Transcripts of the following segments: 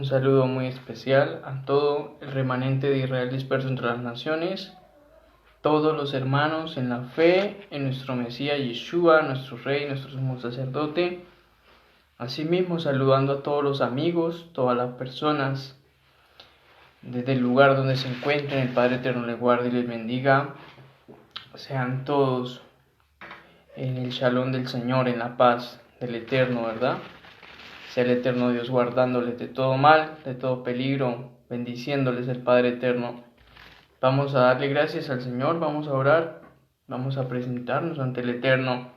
saludo muy especial a todo el remanente de Israel disperso entre las naciones, todos los hermanos en la fe, en nuestro Mesías Yeshua, nuestro Rey, nuestro sumo sacerdote. Asimismo, saludando a todos los amigos, todas las personas, desde el lugar donde se encuentren, el Padre Eterno les guarde y les bendiga. Sean todos en el shalom del Señor, en la paz del Eterno, ¿verdad? Sea el Eterno Dios guardándoles de todo mal, de todo peligro, bendiciéndoles el Padre Eterno. Vamos a darle gracias al Señor, vamos a orar, vamos a presentarnos ante el Eterno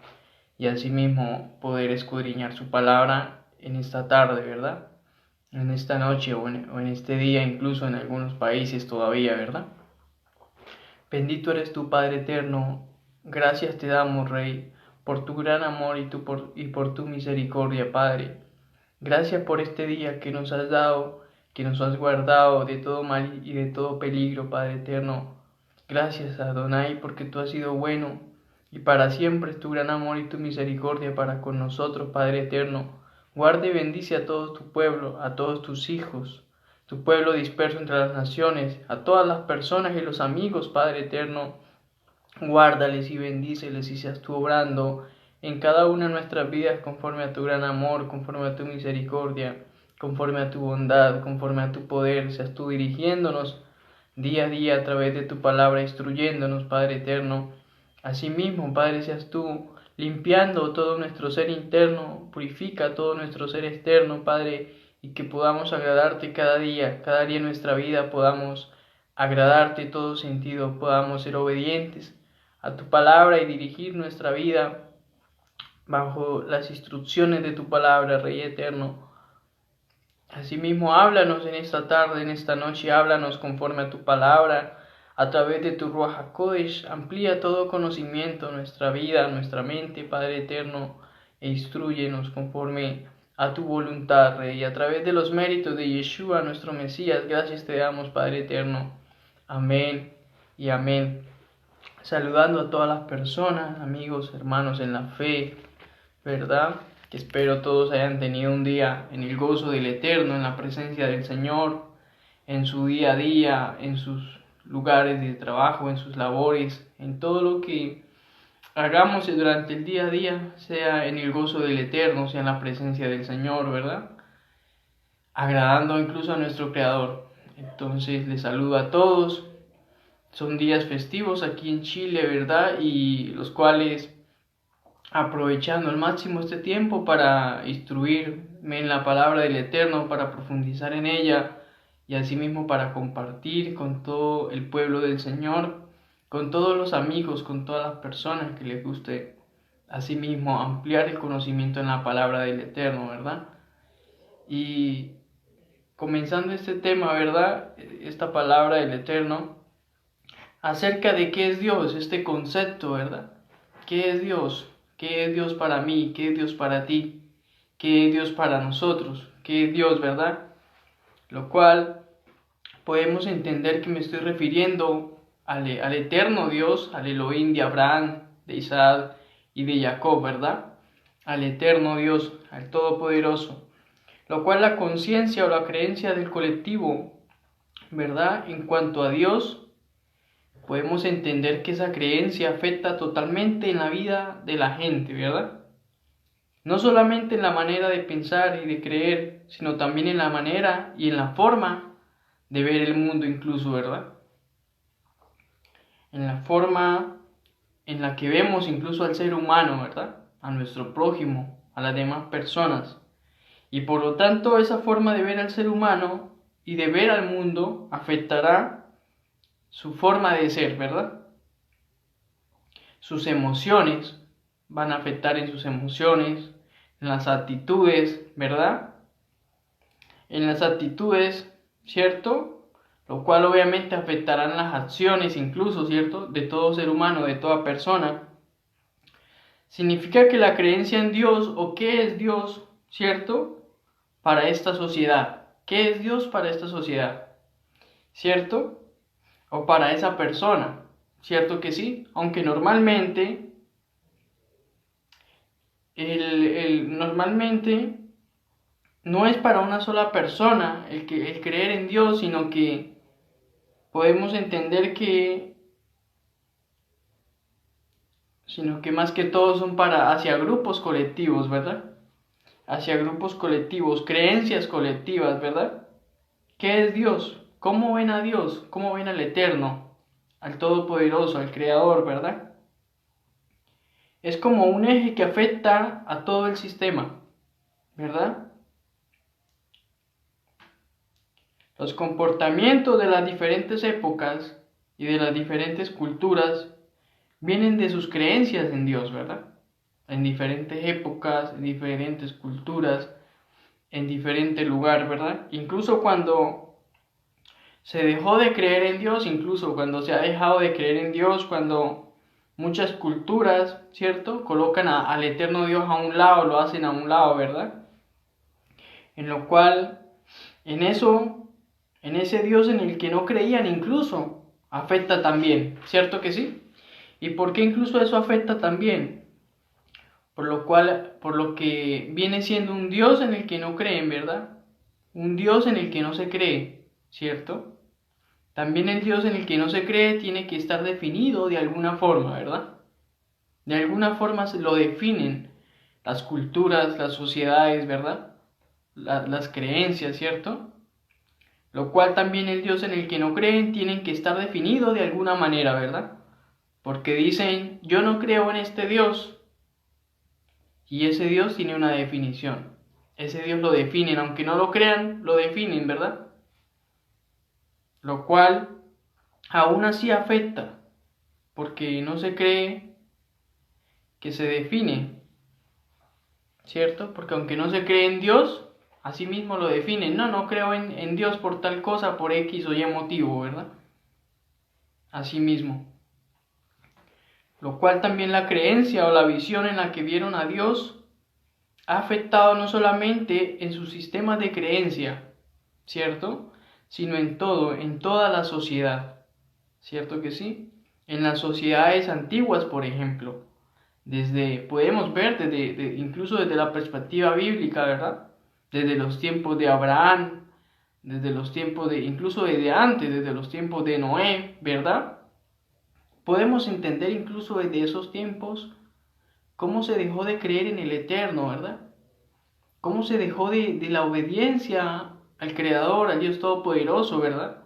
y asimismo poder escudriñar su palabra en esta tarde, ¿verdad? En esta noche o en este día, incluso en algunos países todavía, ¿verdad? Bendito eres tú, Padre Eterno, gracias te damos, Rey, por tu gran amor y por tu misericordia, Padre. Gracias por este día que nos has dado, que nos has guardado de todo mal y de todo peligro, Padre Eterno. Gracias, Adonai, porque tú has sido bueno y para siempre es tu gran amor y tu misericordia para con nosotros, Padre Eterno. Guarda y bendice a todo tu pueblo, a todos tus hijos, tu pueblo disperso entre las naciones, a todas las personas y los amigos, Padre Eterno. Guárdales y bendíceles y seas tú obrando en cada una de nuestras vidas conforme a tu gran amor, conforme a tu misericordia, conforme a tu bondad, conforme a tu poder. Seas tú dirigiéndonos día a día a través de tu palabra, instruyéndonos, Padre Eterno. Asimismo, Padre, seas tú limpiando todo nuestro ser interno, purifica todo nuestro ser externo, Padre, y que podamos agradarte cada día en nuestra vida podamos agradarte en todo sentido, podamos ser obedientes a tu palabra y dirigir nuestra vida bajo las instrucciones de tu palabra, Rey Eterno. Asimismo, háblanos en esta tarde, en esta noche, háblanos conforme a tu palabra, a través de tu Ruach HaKodesh, amplía todo conocimiento, nuestra vida, nuestra mente, Padre Eterno, e instrúyenos conforme a tu voluntad, Rey, a través de los méritos de Yeshua, nuestro Mesías. Gracias te damos, Padre Eterno. Amén y amén. Saludando a todas las personas, amigos, hermanos en la fe, ¿verdad? Que espero todos hayan tenido un día en el gozo del Eterno, en la presencia del Señor, en su día a día, en sus lugares de trabajo, en sus labores, en todo lo que hagamos durante el día a día, sea en el gozo del Eterno, sea en la presencia del Señor, ¿verdad? Agradando incluso a nuestro Creador. Entonces les saludo a todos. Son días festivos aquí en Chile, ¿verdad? Y los cuales, aprovechando al máximo este tiempo para instruirme en la palabra del Eterno, para profundizar en ella y asimismo para compartir con todo el pueblo del Señor, con todos los amigos, con todas las personas que les guste asimismo ampliar el conocimiento en la palabra del Eterno, ¿verdad? Y comenzando este tema, ¿verdad? Esta palabra del Eterno, acerca de qué es Dios, este concepto, ¿verdad? ¿Qué es Dios? ¿Qué es Dios para mí? ¿Qué es Dios para ti? ¿Qué es Dios para nosotros? ¿Qué es Dios, verdad? Lo cual podemos entender que me estoy refiriendo al eterno Dios, al Elohim de Abraham, de Isaac y de Jacob, ¿verdad? Al eterno Dios, al Todopoderoso. Lo cual la conciencia o la creencia del colectivo, ¿verdad? En cuanto a Dios, podemos entender que esa creencia afecta totalmente en la vida de la gente, ¿verdad? No solamente en la manera de pensar y de creer, sino también en la manera y en la forma de ver el mundo incluso, ¿verdad? En la forma en la que vemos incluso al ser humano, ¿verdad? A nuestro prójimo, a las demás personas. Y por lo tanto esa forma de ver al ser humano y de ver al mundo afectará su forma de ser, ¿verdad? Sus emociones van a afectar en sus emociones, en las actitudes, ¿verdad? En las actitudes, ¿cierto? Lo cual obviamente afectarán las acciones incluso, ¿cierto? De todo ser humano, de toda persona. Significa que la creencia en Dios o qué es Dios, ¿cierto? Para esta sociedad. ¿Qué es Dios para esta sociedad? ¿Cierto? O para esa persona. ¿Cierto que sí? Aunque normalmente, no es para una sola persona el creer en Dios, sino que podemos entender sino que más que todo son para hacia grupos colectivos, ¿verdad? Hacia grupos colectivos, creencias colectivas, ¿verdad? ¿Qué es Dios? ¿Cómo ven a Dios? ¿Cómo ven al Eterno, al Todopoderoso, al Creador, ¿verdad? Es como un eje que afecta a todo el sistema, ¿verdad? Los comportamientos de las diferentes épocas y de las diferentes culturas vienen de sus creencias en Dios, ¿verdad? En diferentes épocas, en diferentes culturas, en diferente lugar, ¿verdad? Incluso cuando se dejó de creer en Dios, incluso cuando se ha dejado de creer en Dios, cuando muchas culturas, ¿cierto? Colocan al eterno Dios a un lado, lo hacen a un lado, ¿verdad? En lo cual, en ese Dios en el que no creían incluso, afecta también, ¿cierto que sí? ¿Y por qué incluso eso afecta también? Por lo que viene siendo un Dios en el que no creen, ¿verdad? Un Dios en el que no se cree, ¿cierto? También el Dios en el que no se cree tiene que estar definido de alguna forma, ¿verdad? De alguna forma se lo definen las culturas, las sociedades, ¿verdad? Las creencias, ¿cierto? Lo cual también el Dios en el que no creen tiene que estar definido de alguna manera, ¿verdad? Porque dicen, yo no creo en este Dios, y ese Dios tiene una definición. Ese Dios lo definen, aunque no lo crean, lo definen, ¿verdad? Lo cual aún así afecta, porque no se cree que se define, ¿cierto? Porque aunque no se cree en Dios, así mismo lo definen. No creo en Dios por tal cosa, por X o Y motivo, ¿verdad? Así mismo. Lo cual también la creencia o la visión en la que vieron a Dios ha afectado no solamente en su sistema de creencia, ¿cierto? Sino en todo, en toda la sociedad, ¿cierto que sí? En las sociedades antiguas, por ejemplo, podemos ver incluso desde la perspectiva bíblica, ¿verdad? Desde los tiempos de Abraham, desde los tiempos incluso desde antes, desde los tiempos de Noé, ¿verdad? Podemos entender incluso desde esos tiempos cómo se dejó de creer en el Eterno, ¿verdad? Cómo se dejó de la obediencia al Creador, al Dios Todopoderoso, ¿verdad?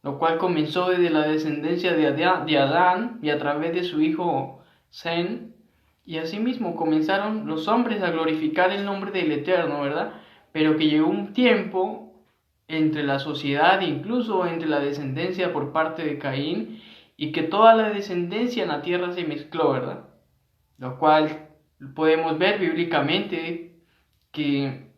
Lo cual comenzó desde la descendencia de Adán y a través de su hijo Zen, y asimismo comenzaron los hombres a glorificar el nombre del Eterno, ¿verdad? Pero que llegó un tiempo entre la sociedad, incluso entre la descendencia por parte de Caín, y que toda la descendencia en la tierra se mezcló, ¿verdad? Lo cual podemos ver bíblicamente que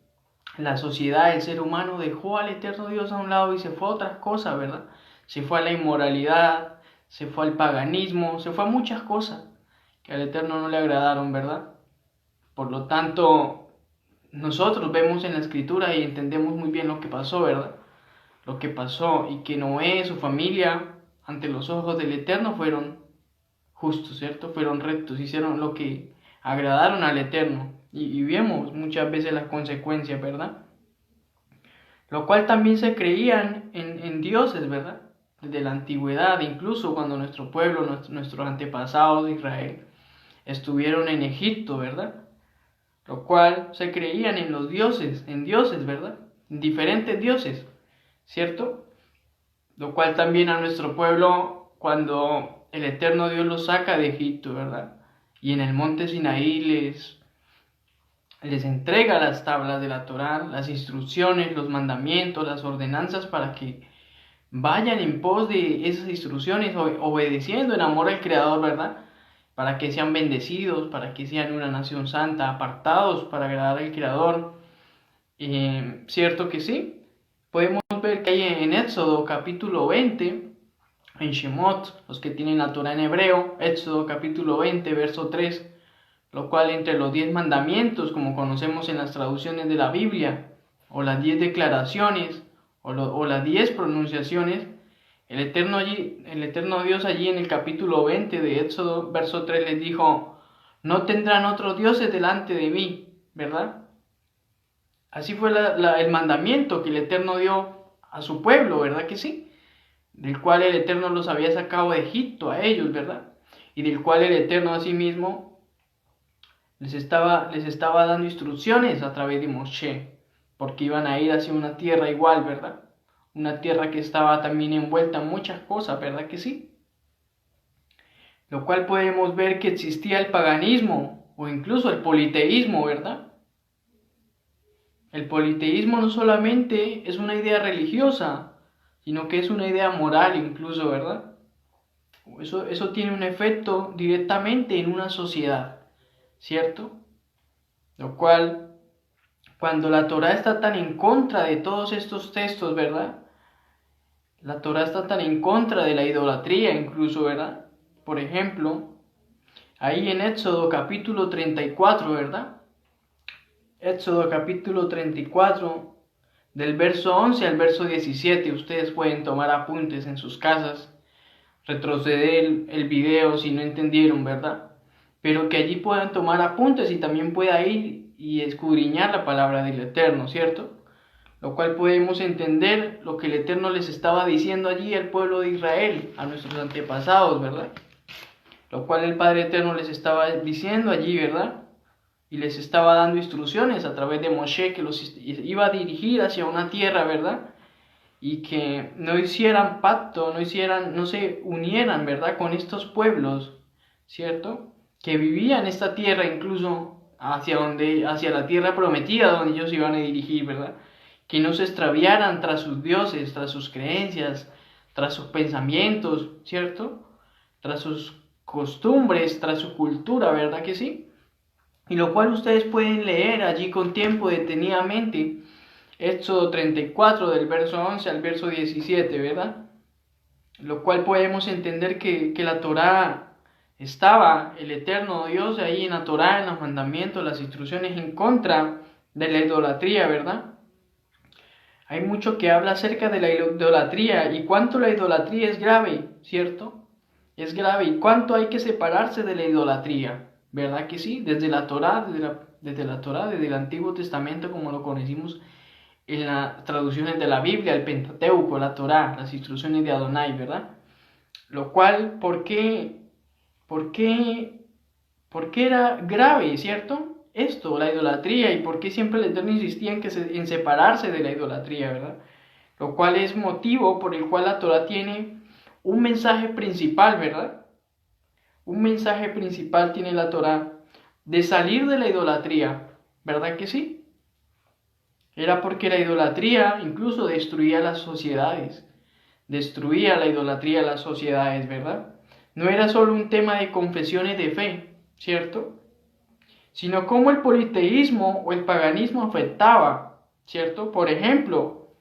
la sociedad, el ser humano dejó al eterno Dios a un lado y se fue a otras cosas, ¿verdad? Se fue a la inmoralidad, se fue al paganismo, se fue a muchas cosas que al eterno no le agradaron, ¿verdad? Por lo tanto, nosotros vemos en la escritura y entendemos muy bien lo que pasó, ¿verdad? Lo que pasó y que Noé y su familia ante los ojos del eterno fueron justos, ¿cierto? Fueron rectos, hicieron lo que agradaron al eterno y vemos muchas veces las consecuencias, ¿verdad? Lo cual también se creían en dioses, ¿verdad? Desde la antigüedad, incluso cuando nuestro pueblo, nuestros antepasados de Israel estuvieron en Egipto, ¿verdad? Lo cual se creían en dioses, ¿verdad? En diferentes dioses, ¿cierto? Lo cual también a nuestro pueblo, cuando el eterno Dios los saca de Egipto, ¿verdad? Y en el monte Sinaí les entrega las tablas de la Torá, las instrucciones, los mandamientos, las ordenanzas para que vayan en pos de esas instrucciones, obedeciendo en amor al Creador, ¿verdad? Para que sean bendecidos, para que sean una nación santa, apartados para agradar al Creador. ¿Cierto que sí? Podemos ver que hay en Éxodo capítulo 20, en Shemot, los que tienen la Torá en hebreo, Éxodo capítulo 20, verso 3, lo cual entre los 10 mandamientos, como conocemos en las traducciones de la Biblia, o las 10 declaraciones, o las 10 pronunciaciones, el eterno Dios allí en el capítulo 20 de Éxodo, verso 3, les dijo, no tendrán otros dioses delante de mí, ¿verdad? Así fue el mandamiento que el Eterno dio a su pueblo, ¿verdad que sí? Del cual el Eterno los había sacado de Egipto a ellos, ¿verdad? Y del cual el Eterno asimismo les estaba dando instrucciones a través de Moshe, porque iban a ir hacia una tierra igual, ¿verdad? Una tierra que estaba también envuelta en muchas cosas, ¿verdad que sí? Lo cual podemos ver que existía el paganismo o incluso el politeísmo, ¿verdad? El politeísmo no solamente es una idea religiosa, sino que es una idea moral incluso, ¿verdad? Eso tiene un efecto directamente en una sociedad, ¿cierto? Lo cual, cuando la Torá está tan en contra de todos estos textos, ¿verdad? La Torá está tan en contra de la idolatría incluso, ¿verdad? Por ejemplo, ahí en Éxodo capítulo 34, ¿verdad? Éxodo capítulo 34, del verso 11 al verso 17, ustedes pueden tomar apuntes en sus casas, retroceder el video si no entendieron, ¿verdad? Pero que allí puedan tomar apuntes y también pueda ir y escudriñar la palabra del Eterno, ¿cierto? Lo cual podemos entender lo que el Eterno les estaba diciendo allí al pueblo de Israel, a nuestros antepasados, ¿verdad? Lo cual el Padre Eterno les estaba diciendo allí, ¿verdad? Y les estaba dando instrucciones a través de Moshe que los iba a dirigir hacia una tierra, ¿verdad? Y que no hicieran pacto, no se unieran, ¿verdad? Con estos pueblos, ¿cierto? Que vivían esta tierra incluso hacia la tierra prometida donde ellos iban a dirigir, ¿verdad? Que no se extraviaran tras sus dioses, tras sus creencias, tras sus pensamientos, ¿cierto? Tras sus costumbres, tras su cultura, ¿verdad que sí? Y lo cual ustedes pueden leer allí con tiempo detenidamente, Éxodo 34 del verso 11 al verso 17, ¿verdad? Lo cual podemos entender que la Torá estaba, el eterno Dios ahí en la Torá, en los mandamientos, las instrucciones en contra de la idolatría, ¿verdad? Hay mucho que habla acerca de la idolatría y cuánto la idolatría es grave, ¿cierto? Es grave y cuánto hay que separarse de la idolatría. ¿Verdad que sí? Desde la Torá, desde el Antiguo Testamento, como lo conocimos en las traducciones de la Biblia, el Pentateuco, la Torá, las instrucciones de Adonai, ¿verdad? Lo cual, ¿por qué era grave, cierto? Esto, la idolatría, y por qué siempre el Eterno insistía en separarse de la idolatría, ¿verdad? Lo cual es motivo por el cual la Torá tiene un mensaje principal, ¿verdad? Un mensaje principal tiene la Torá de salir de la idolatría, ¿verdad que sí? Era porque la idolatría incluso destruía las sociedades, destruía la idolatría las sociedades, ¿verdad? No era solo un tema de confesiones de fe, ¿cierto? Sino cómo el politeísmo o el paganismo afectaba, ¿cierto? Por ejemplo,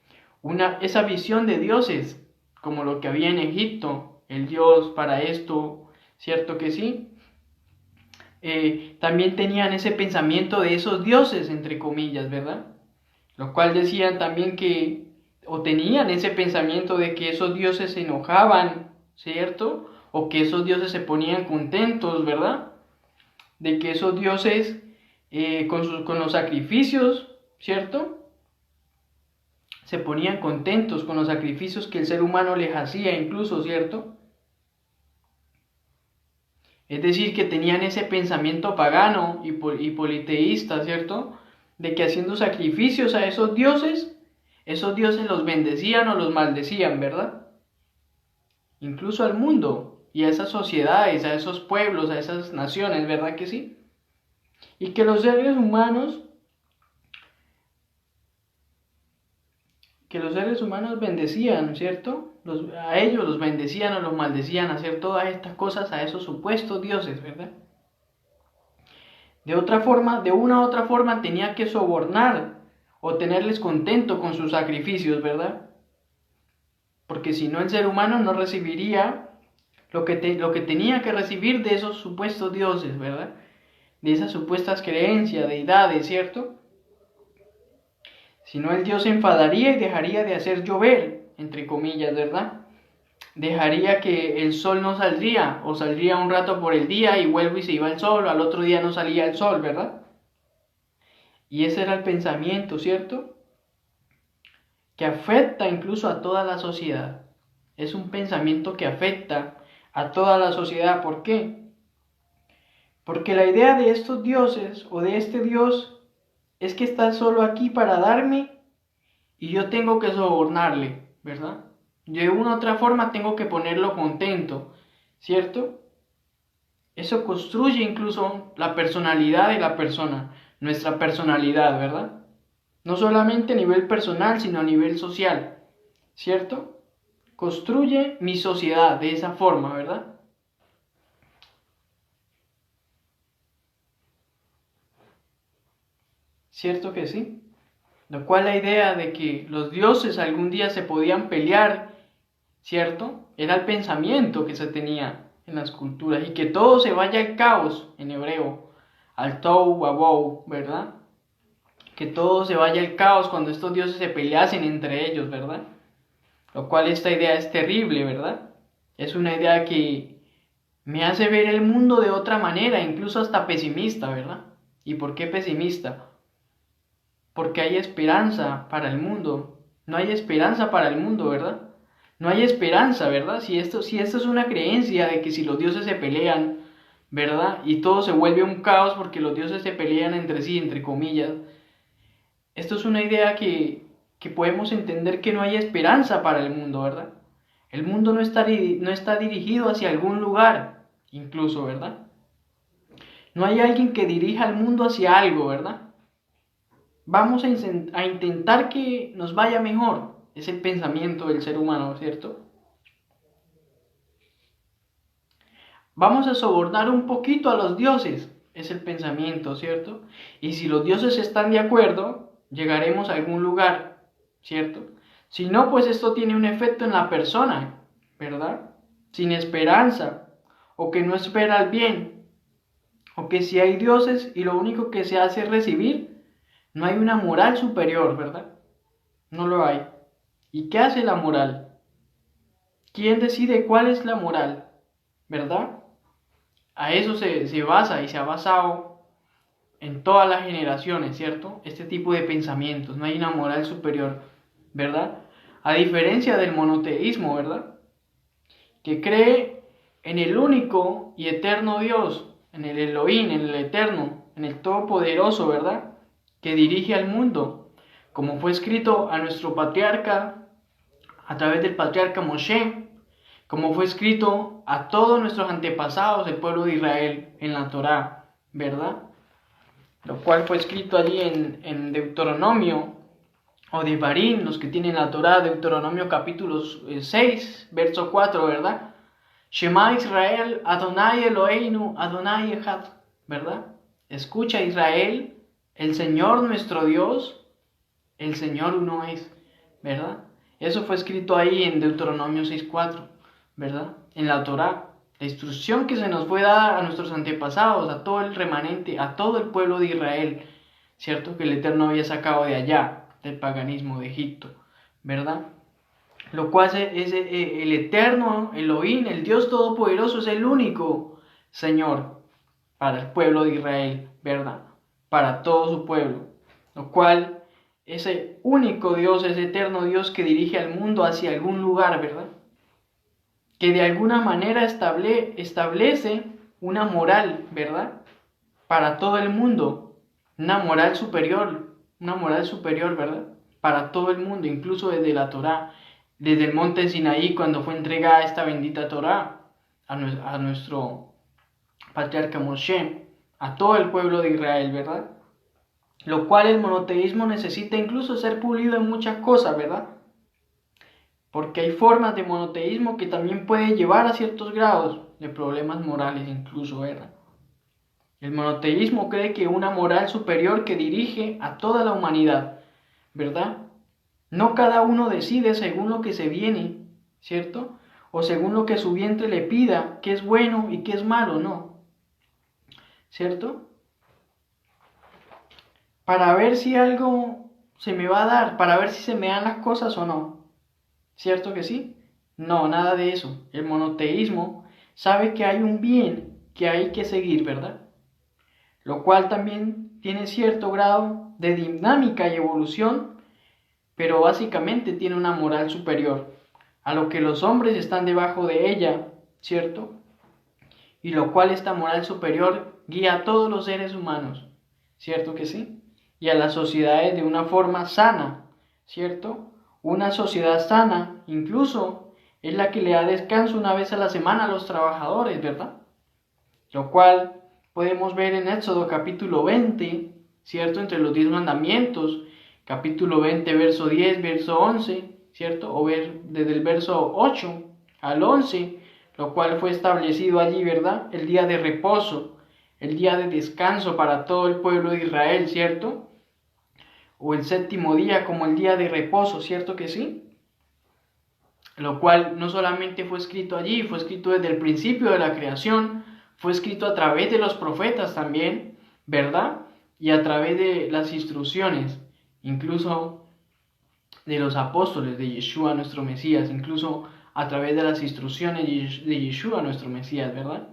esa visión de dioses, como lo que había en Egipto, el dios para esto, ¿cierto que sí? También tenían ese pensamiento de esos dioses, entre comillas, ¿verdad? Lo cual decían también o tenían ese pensamiento de que esos dioses se enojaban, ¿cierto? O que esos dioses se ponían contentos, ¿verdad? De que esos dioses, con los sacrificios, ¿cierto? Se ponían contentos con los sacrificios que el ser humano les hacía incluso, ¿cierto? Es decir, que tenían ese pensamiento pagano y politeísta, ¿cierto? De que haciendo sacrificios a esos dioses los bendecían o los maldecían, ¿verdad? Incluso al mundo y a esas sociedades, a esos pueblos, a esas naciones, ¿verdad que sí? Y que los seres humanos bendecían, ¿cierto? A ellos los bendecían o los maldecían hacer todas estas cosas a esos supuestos dioses, ¿verdad? De una u otra forma tenía que sobornar o tenerles contento con sus sacrificios, ¿verdad? Porque si no el ser humano no recibiría lo que tenía que recibir de esos supuestos dioses, ¿verdad? De esas supuestas creencias, deidades, ¿cierto? Si no, el Dios se enfadaría y dejaría de hacer llover, entre comillas, ¿verdad? Dejaría que el sol no saldría, o saldría un rato por el día y vuelve y se iba el sol, o al otro día no salía el sol, ¿verdad? Y ese era el pensamiento, ¿cierto? Que afecta incluso a toda la sociedad. Es un pensamiento que afecta a toda la sociedad. ¿Por qué? Porque la idea de estos dioses o de este Dios es que está solo aquí para darme y yo tengo que sobornarle, ¿verdad? Yo de una u otra forma tengo que ponerlo contento, ¿cierto? Eso construye incluso la personalidad de la persona, nuestra personalidad, ¿verdad? No solamente a nivel personal, sino a nivel social, ¿cierto? Construye mi sociedad de esa forma, ¿verdad? ¿Cierto que sí? Lo cual la idea de que los dioses algún día se podían pelear, ¿cierto? Era el pensamiento que se tenía en las culturas y que todo se vaya al caos en hebreo, al tohu wabou, ¿verdad? Que todo se vaya al caos cuando estos dioses se peleasen entre ellos, ¿verdad? Lo cual esta idea es terrible, ¿verdad? Es una idea que me hace ver el mundo de otra manera, incluso hasta pesimista, ¿verdad? ¿Y por qué pesimista? Porque hay esperanza para el mundo. No hay esperanza para el mundo, ¿verdad? No hay esperanza, ¿verdad? Si esto es una creencia de que si los dioses se pelean, ¿verdad? Y todo se vuelve un caos porque los dioses se pelean entre sí, entre comillas. Esto es una idea que podemos entender que no hay esperanza para el mundo, ¿verdad? El mundo no está dirigido hacia algún lugar, incluso, ¿verdad? No hay alguien que dirija al mundo hacia algo, ¿verdad? Vamos a intentar que nos vaya mejor. Es el pensamiento del ser humano, ¿cierto? Vamos a sobornar un poquito a los dioses. Es el pensamiento, ¿cierto? Y si los dioses están de acuerdo, llegaremos a algún lugar, ¿cierto? Si no, pues esto tiene un efecto en la persona, ¿verdad? Sin esperanza, o que no espera el bien, o que si hay dioses y lo único que se hace es recibir, no hay una moral superior, ¿verdad? No lo hay. ¿Y qué hace la moral? ¿Quién decide cuál es la moral? ¿Verdad? A eso se basa y se ha basado en todas las generaciones, ¿cierto? Este tipo de pensamientos. No hay una moral superior, ¿verdad? A diferencia del monoteísmo, ¿verdad? Que cree en el único y eterno Dios, en el Elohim, en el eterno, en el todopoderoso, ¿verdad? Que dirige al mundo, como fue escrito a nuestro patriarca, a través del patriarca Moshe, como fue escrito a todos nuestros antepasados, el pueblo de Israel, en la Torá, ¿verdad? Lo cual fue escrito allí en Deuteronomio, o de Barín, los que tienen la Torá, Deuteronomio capítulo 6, verso 4, ¿verdad? Shema Israel, Adonai Eloheinu, Adonai Echad, ¿verdad? Escucha Israel, el Señor nuestro Dios, el Señor uno es, ¿verdad? Eso fue escrito ahí en Deuteronomio 6:4, ¿verdad? En la Torá, la instrucción que se nos fue dada a nuestros antepasados, a todo el remanente, a todo el pueblo de Israel, ¿cierto? Que el Eterno había sacado de allá, del paganismo de Egipto, ¿verdad? Lo cual es el Eterno, Elohim, el Dios Todopoderoso, es el único Señor para el pueblo de Israel, ¿verdad? Para todo su pueblo, lo cual ese único Dios, ese eterno Dios que dirige al mundo hacia algún lugar, ¿verdad? Que de alguna manera establece una moral, ¿verdad? Para todo el mundo, una moral superior, ¿verdad? Para todo el mundo, incluso desde la Torá, desde el monte Sinaí, cuando fue entregada esta bendita Torá a nuestro patriarca Moshe, a todo el pueblo de Israel, ¿verdad? Lo cual el monoteísmo necesita incluso ser pulido en muchas cosas, ¿verdad? Porque hay formas de monoteísmo que también pueden llevar a ciertos grados de problemas morales incluso, ¿verdad? El monoteísmo cree que una moral superior que dirige a toda la humanidad, ¿verdad? No cada uno decide según lo que se viene, ¿cierto? O según lo que su vientre le pida, qué es bueno y qué es malo, no, ¿cierto? Para ver si algo se me va a dar, para ver si se me dan las cosas o no. ¿Cierto que sí? No, nada de eso. El monoteísmo sabe que hay un bien que hay que seguir, ¿verdad? Lo cual también tiene cierto grado de dinámica y evolución, pero básicamente tiene una moral superior, a lo que los hombres están debajo de ella, ¿cierto? Y lo cual esta moral superior guía a todos los seres humanos, ¿cierto que sí? Y a las sociedades de una forma sana, ¿cierto? Una sociedad sana, incluso, es la que le da descanso una vez a la semana a los trabajadores, ¿verdad? Lo cual podemos ver en Éxodo capítulo 20, ¿cierto? Entre los 10 mandamientos, capítulo 20, verso 10, verso 11, ¿cierto? O ver desde el verso 8 al 11, lo cual fue establecido allí, ¿verdad? El día de reposo, el día de descanso para todo el pueblo de Israel, ¿cierto? O el séptimo día como el día de reposo, ¿cierto que sí? Lo cual no solamente fue escrito allí, fue escrito desde el principio de la creación, fue escrito a través de los profetas también, ¿verdad? Y a través de las instrucciones, incluso de los apóstoles de Yeshua, nuestro Mesías, incluso a través de las instrucciones de Yeshua, nuestro Mesías, ¿verdad?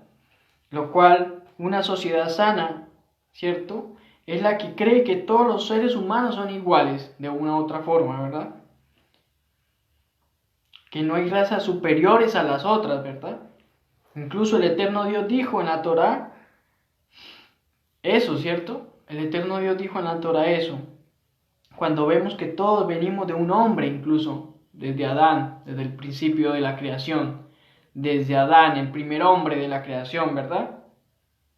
Lo cual, una sociedad sana, ¿cierto? Es la que cree que todos los seres humanos son iguales, de una u otra forma, ¿verdad? Que no hay razas superiores a las otras, ¿verdad? Incluso el eterno Dios dijo en la Torá eso, ¿cierto? El eterno Dios dijo en la Torá eso. Cuando vemos que todos venimos de un hombre, incluso desde Adán, desde el principio de la creación, desde Adán, el primer hombre de la creación, ¿verdad?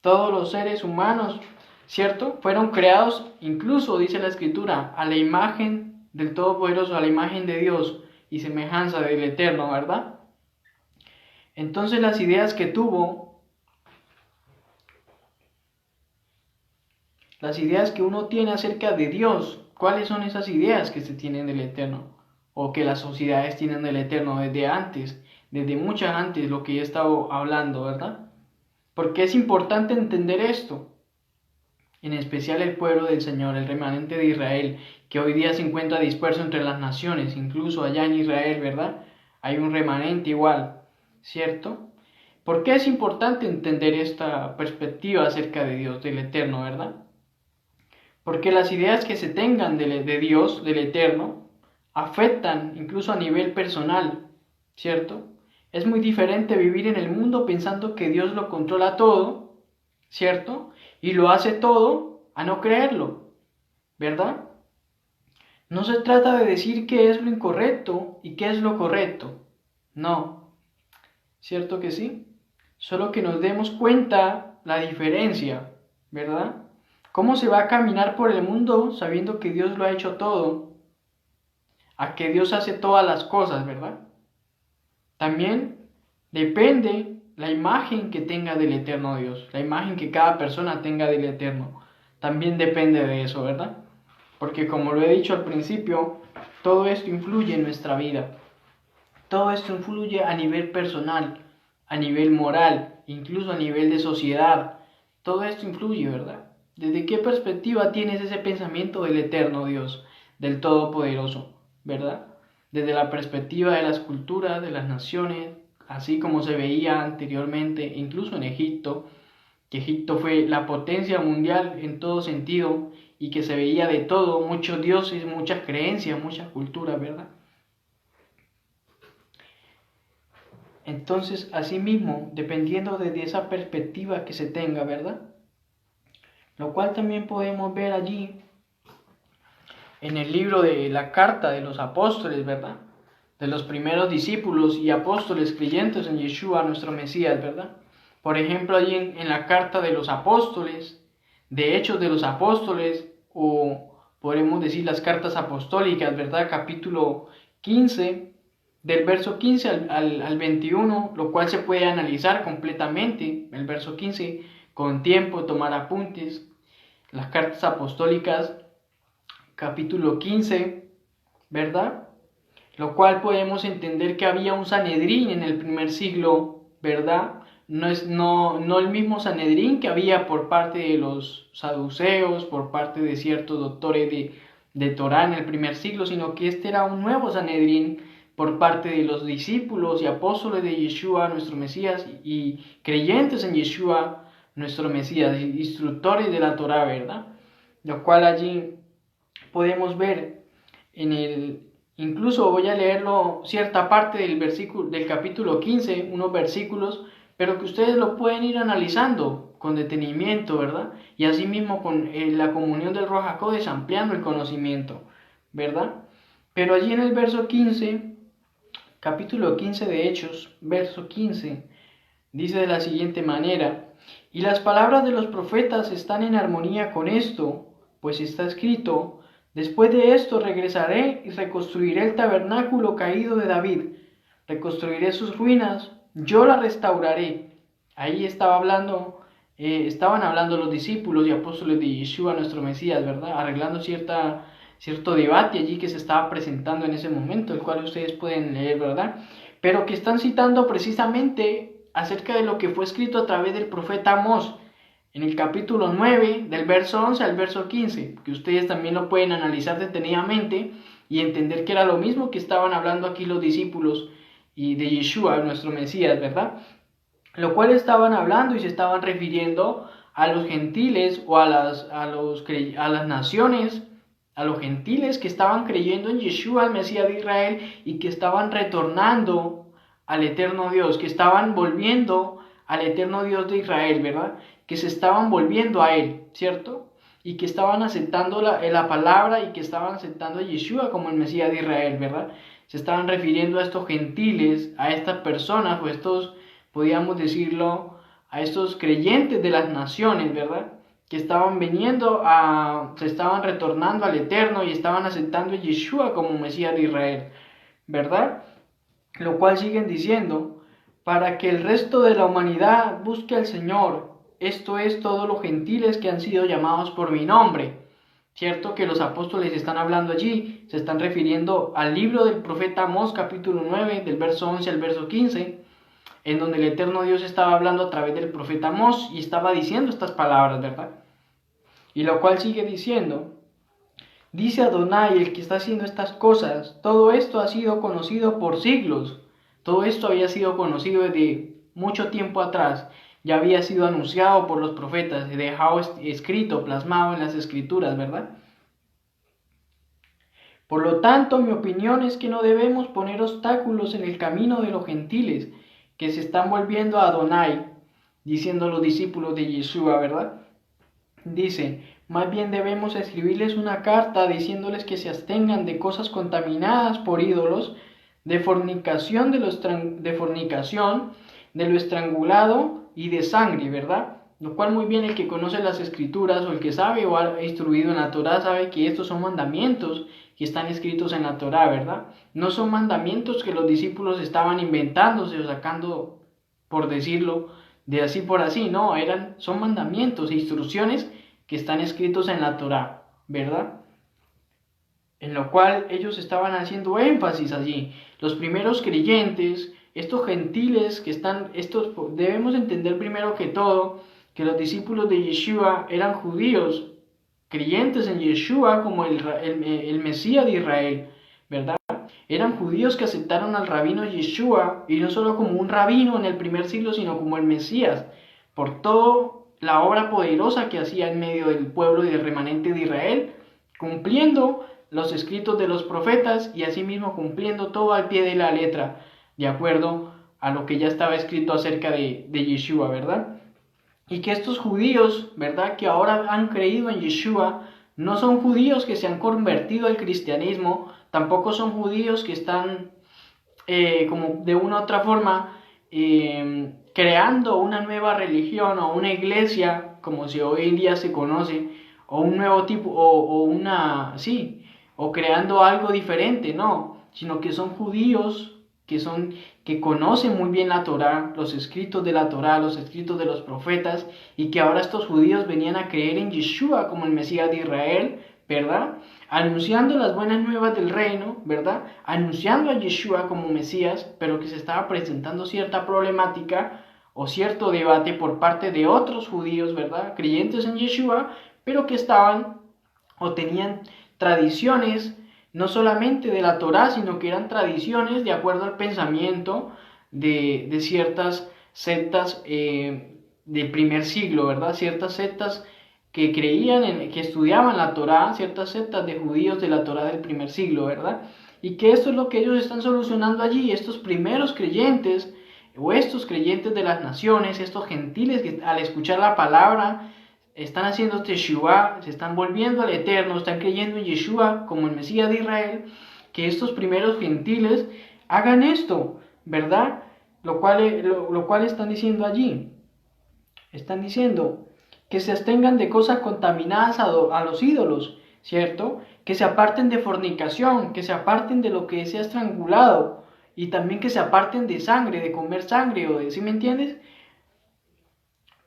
Todos los seres humanos, ¿cierto? Fueron creados, incluso dice la Escritura, a la imagen del Todopoderoso, a la imagen de Dios y semejanza del Eterno, ¿verdad? Entonces las ideas que tuvo, las ideas que uno tiene acerca de Dios, ¿cuáles son esas ideas que se tienen del Eterno? O que las sociedades tienen del Eterno desde antes, desde mucho antes, lo que yo he estado hablando, ¿verdad? Porque es importante entender esto, en especial el pueblo del Señor, el remanente de Israel, que hoy día se encuentra disperso entre las naciones, incluso allá en Israel, ¿verdad? Hay un remanente igual, ¿cierto? ¿Por qué es importante entender esta perspectiva acerca de Dios, del Eterno, verdad? Porque las ideas que se tengan de Dios, del Eterno, afectan incluso a nivel personal, ¿cierto? Es muy diferente vivir en el mundo pensando que Dios lo controla todo, ¿cierto? Y lo hace todo a no creerlo, ¿verdad? No se trata de decir qué es lo incorrecto y qué es lo correcto, no, ¿cierto que sí? Solo que nos demos cuenta la diferencia, ¿verdad? ¿Cómo se va a caminar por el mundo sabiendo que Dios lo ha hecho todo? A que Dios hace todas las cosas, ¿verdad? También depende la imagen que tenga del eterno Dios, la imagen que cada persona tenga del eterno. También depende de eso, ¿verdad? Porque como lo he dicho al principio, todo esto influye en nuestra vida. Todo esto influye a nivel personal, a nivel moral, incluso a nivel de sociedad. Todo esto influye, ¿verdad? ¿Desde qué perspectiva tienes ese pensamiento del eterno Dios, del Todopoderoso, ¿verdad? Desde la perspectiva de las culturas, de las naciones, así como se veía anteriormente, incluso en Egipto, que Egipto fue la potencia mundial en todo sentido y que se veía de todo, muchos dioses, muchas creencias, muchas culturas, ¿verdad? Entonces, asimismo, dependiendo de esa perspectiva que se tenga, ¿verdad? Lo cual también podemos ver allí en el libro de la carta de los apóstoles, ¿verdad? De los primeros discípulos y apóstoles creyentes en Yeshua, nuestro Mesías, ¿verdad? Por ejemplo, allí en la carta de los apóstoles, de Hechos de los Apóstoles, o podemos decir las cartas apostólicas, ¿verdad? Capítulo 15, del verso 15 al 21, lo cual se puede analizar completamente, el verso 15, con tiempo, tomar apuntes. Las cartas apostólicas, capítulo 15, ¿verdad? Lo cual podemos entender que había un Sanedrín en el primer siglo, ¿verdad? No el mismo Sanedrín que había por parte de los saduceos, por parte de ciertos doctores de Torá en el primer siglo, sino que este era un nuevo Sanedrín por parte de los discípulos y apóstoles de Yeshua, nuestro Mesías, y creyentes en Yeshua, nuestro Mesías, instructores de la Torá, ¿verdad? Lo cual allí podemos ver incluso voy a leerlo cierta parte del capítulo 15, unos versículos, pero que ustedes lo pueden ir analizando con detenimiento, ¿verdad? Y asimismo con la comunión del Ruach HaKodesh ampliando el conocimiento, ¿verdad? Pero allí en el verso 15, capítulo 15 de Hechos, verso 15, dice de la siguiente manera: y las palabras de los profetas están en armonía con esto, pues está escrito: después de esto regresaré y reconstruiré el tabernáculo caído de David, reconstruiré sus ruinas, yo la restauraré. Ahí estaban hablando los discípulos y apóstoles de Yeshua, nuestro Mesías, ¿verdad? Arreglando cierto debate allí que se estaba presentando en ese momento, el cual ustedes pueden leer, ¿verdad? Pero que están citando precisamente acerca de lo que fue escrito a través del profeta Amós, en el capítulo 9, del verso 11 al verso 15, que ustedes también lo pueden analizar detenidamente y entender que era lo mismo que estaban hablando aquí los discípulos y de Yeshua, nuestro Mesías, ¿verdad? Lo cual estaban hablando y se estaban refiriendo a los gentiles o a las naciones, a los gentiles que estaban creyendo en Yeshua, el Mesías de Israel, y que estaban retornando al eterno Dios, que estaban volviendo al eterno Dios de Israel, ¿verdad? Que se estaban volviendo a Él, ¿cierto? Y que estaban aceptando la palabra y que estaban aceptando a Yeshua como el Mesías de Israel, ¿verdad? Se estaban refiriendo a estos gentiles, a estas personas o estos, podríamos decirlo, a estos creyentes de las naciones, ¿verdad? Que estaban se estaban retornando al Eterno y estaban aceptando a Yeshua como Mesías de Israel, ¿verdad? Lo cual siguen diciendo: para que el resto de la humanidad busque al Señor, esto es, todos los gentiles que han sido llamados por mi nombre. Cierto que los apóstoles están hablando allí, se están refiriendo al libro del profeta Amós, capítulo 9, del verso 11 al verso 15, en donde el eterno Dios estaba hablando a través del profeta Amós y estaba diciendo estas palabras, ¿verdad? Y lo cual sigue diciendo: dice Adonai, el que está haciendo estas cosas, todo esto ha sido conocido por siglos. Todo esto había sido conocido desde mucho tiempo atrás. Ya había sido anunciado por los profetas y dejado escrito, plasmado en las escrituras, ¿verdad? Por lo tanto, mi opinión es que no debemos poner obstáculos en el camino de los gentiles que se están volviendo a Adonai, diciendo los discípulos de Yeshua, ¿verdad? Dice: más bien debemos escribirles una carta diciéndoles que se abstengan de cosas contaminadas por ídolos, de fornicación, de lo estrangulado y de sangre, ¿verdad? Lo cual muy bien el que conoce las escrituras o el que sabe o ha instruido en la Torá sabe que estos son mandamientos que están escritos en la Torá, ¿verdad? No son mandamientos que los discípulos estaban inventándose o sacando, por decirlo, de así por así, no, son mandamientos e instrucciones que están escritos en la Torá, ¿verdad? En lo cual ellos estaban haciendo énfasis allí. Los primeros creyentes, estos gentiles debemos entender primero que todo que los discípulos de Yeshua eran judíos, creyentes en Yeshua como el Mesías de Israel, ¿verdad? Eran judíos que aceptaron al rabino Yeshua, y no solo como un rabino en el primer siglo, sino como el Mesías, por toda la obra poderosa que hacía en medio del pueblo y del remanente de Israel, cumpliendo los escritos de los profetas y asimismo cumpliendo todo al pie de la letra, de acuerdo a lo que ya estaba escrito acerca de Yeshua, ¿verdad? Y que estos judíos, ¿verdad?, que ahora han creído en Yeshua, no son judíos que se han convertido al cristianismo, tampoco son judíos que están como de una u otra forma creando una nueva religión o una iglesia, como si hoy en día se conoce, o un nuevo tipo, o creando algo diferente, no, sino que son judíos que conocen muy bien la Torá, los escritos de la Torá, los escritos de los profetas, y que ahora estos judíos venían a creer en Yeshua como el Mesías de Israel, ¿verdad? Anunciando las buenas nuevas del reino, ¿verdad? Anunciando a Yeshua como Mesías, pero que se estaba presentando cierta problemática o cierto debate por parte de otros judíos, ¿verdad?, creyentes en Yeshua, pero que estaban o tenían tradiciones no solamente de la Torá, sino que eran tradiciones de acuerdo al pensamiento de ciertas sectas del primer siglo, ¿verdad? Ciertas sectas que creían, que estudiaban la Torá, ciertas sectas de judíos de la Torá del primer siglo, ¿verdad? Y que esto es lo que ellos están solucionando allí, estos primeros creyentes, o estos creyentes de las naciones, estos gentiles que al escuchar la palabra están haciendo Teshuvah, se están volviendo al Eterno, están creyendo en Yeshua como el Mesías de Israel, que estos primeros gentiles hagan esto, ¿verdad? Lo cual están diciendo allí. Están diciendo que se abstengan de cosas contaminadas a los ídolos, ¿cierto? Que se aparten de fornicación, que se aparten de lo que sea estrangulado, y también que se aparten de sangre, de comer sangre, o de, ¿sí me entiendes?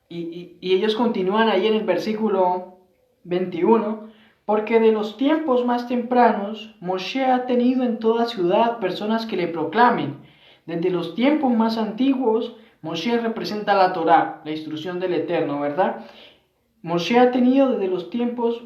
Y ellos continúan ahí en el versículo 21, porque de los tiempos más tempranos, Moshe ha tenido en toda ciudad personas que le proclamen. Desde los tiempos más antiguos, Moshe representa la Torá, la instrucción del Eterno, ¿verdad? Moshe ha tenido desde los tiempos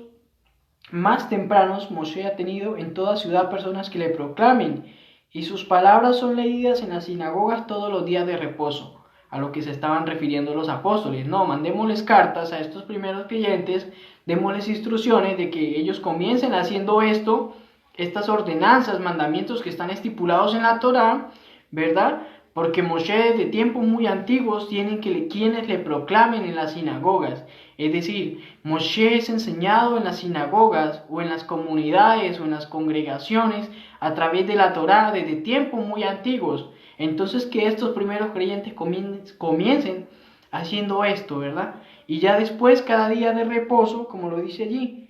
más tempranos, Moshe ha tenido en toda ciudad personas que le proclamen, y sus palabras son leídas en las sinagogas todos los días de reposo, a lo que se estaban refiriendo los apóstoles. No, mandémosles cartas a estos primeros creyentes, démosles instrucciones de que ellos comiencen haciendo esto, estas ordenanzas, mandamientos que están estipulados en la Torá, ¿verdad? Porque Moshe desde tiempos muy antiguos tienen quienes le proclamen en las sinagogas. Es decir, Moshe es enseñado en las sinagogas o en las comunidades o en las congregaciones a través de la Torá desde tiempos muy antiguos. Entonces que estos primeros creyentes comiencen haciendo esto, ¿verdad? Y ya después cada día de reposo, como lo dice allí,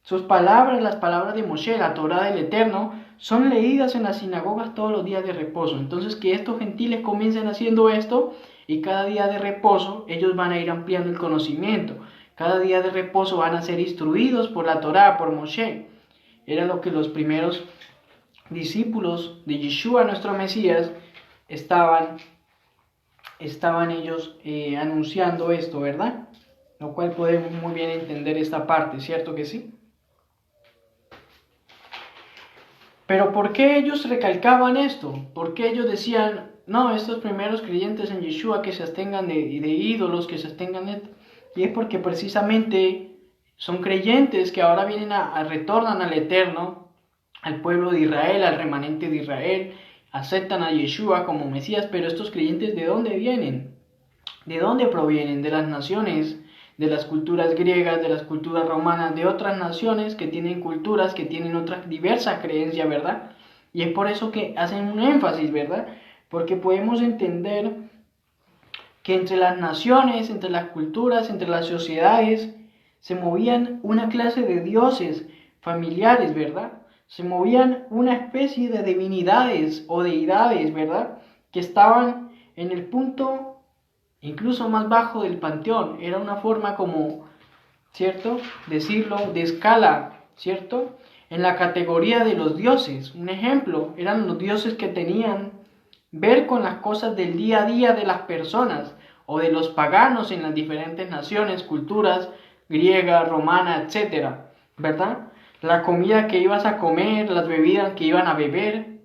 sus palabras, las palabras de Moshe, la Torá del Eterno, son leídas en las sinagogas todos los días de reposo. Entonces que estos gentiles comiencen haciendo esto y cada día de reposo ellos van a ir ampliando el conocimiento. Cada día de reposo van a ser instruidos por la Torá, por Moshe. Era lo que los primeros discípulos de Yeshua, nuestro Mesías, estaban ellos anunciando esto, ¿verdad? Lo cual podemos muy bien entender esta parte, ¿cierto que sí? Pero ¿por qué ellos recalcaban esto? ¿Por qué ellos decían, no, estos primeros creyentes en Yeshua que se abstengan de ídolos, que se abstengan de... Y es porque precisamente son creyentes que ahora vienen retornan al Eterno, al pueblo de Israel, al remanente de Israel, aceptan a Yeshua como Mesías, pero estos creyentes ¿de dónde vienen? ¿De dónde provienen? De las naciones, de las culturas griegas, de las culturas romanas, de otras naciones que tienen culturas, que tienen otras diversas creencias, ¿verdad? Y es por eso que hacen un énfasis, ¿verdad? Porque podemos entender que entre las naciones, entre las culturas, entre las sociedades, se movían una clase de dioses familiares, ¿verdad? Se movían una especie de divinidades o deidades, ¿verdad? Que estaban en el punto incluso más bajo del panteón. Era una forma como, ¿cierto?, decirlo, de escala, ¿cierto?, en la categoría de los dioses. Un ejemplo, eran los dioses que tenían ver con las cosas del día a día de las personas o de los paganos en las diferentes naciones, culturas, griega, romana, etcétera, ¿verdad? La comida que ibas a comer, las bebidas que iban a beber,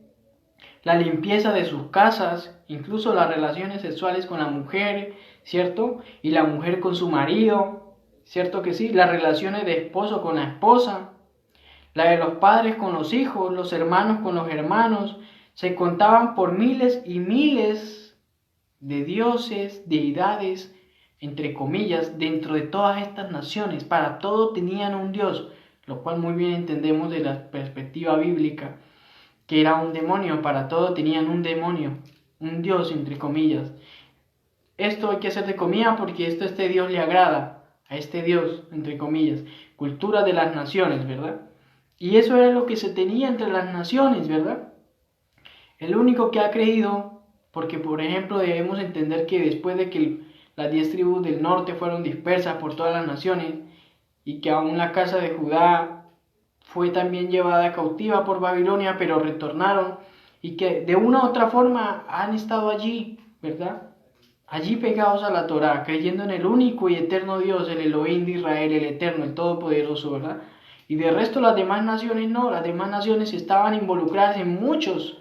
la limpieza de sus casas, incluso las relaciones sexuales con la mujer, ¿cierto? Y la mujer con su marido, ¿cierto que sí? Las relaciones de esposo con la esposa, la de los padres con los hijos, los hermanos con los hermanos, se contaban por miles y miles de dioses, deidades, entre comillas, dentro de todas estas naciones. Para todo tenían un dios, lo cual muy bien entendemos de la perspectiva bíblica, que era un demonio. Para todo tenían un demonio, un dios, entre comillas. Esto hay que hacer de comida porque esto a este Dios le agrada, a este Dios, entre comillas, cultura de las naciones, ¿verdad? Y eso era lo que se tenía entre las naciones, ¿verdad? El único que ha creído, porque por ejemplo debemos entender que después de que las 10 tribus del norte fueron dispersas por todas las naciones y que aún la casa de Judá fue también llevada cautiva por Babilonia, pero retornaron y que de una u otra forma han estado allí, ¿verdad? Allí pegados a la Torá, creyendo en el único y eterno Dios, el Elohim de Israel, el eterno, el todopoderoso, ¿verdad? Y de resto las demás naciones no, las demás naciones estaban involucradas en muchos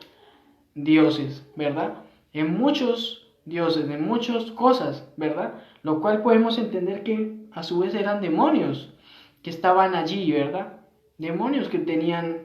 dioses, ¿verdad? En muchos dioses, en muchas cosas, ¿verdad? Lo cual podemos entender que a su vez eran demonios que estaban allí, ¿verdad? Demonios que tenían,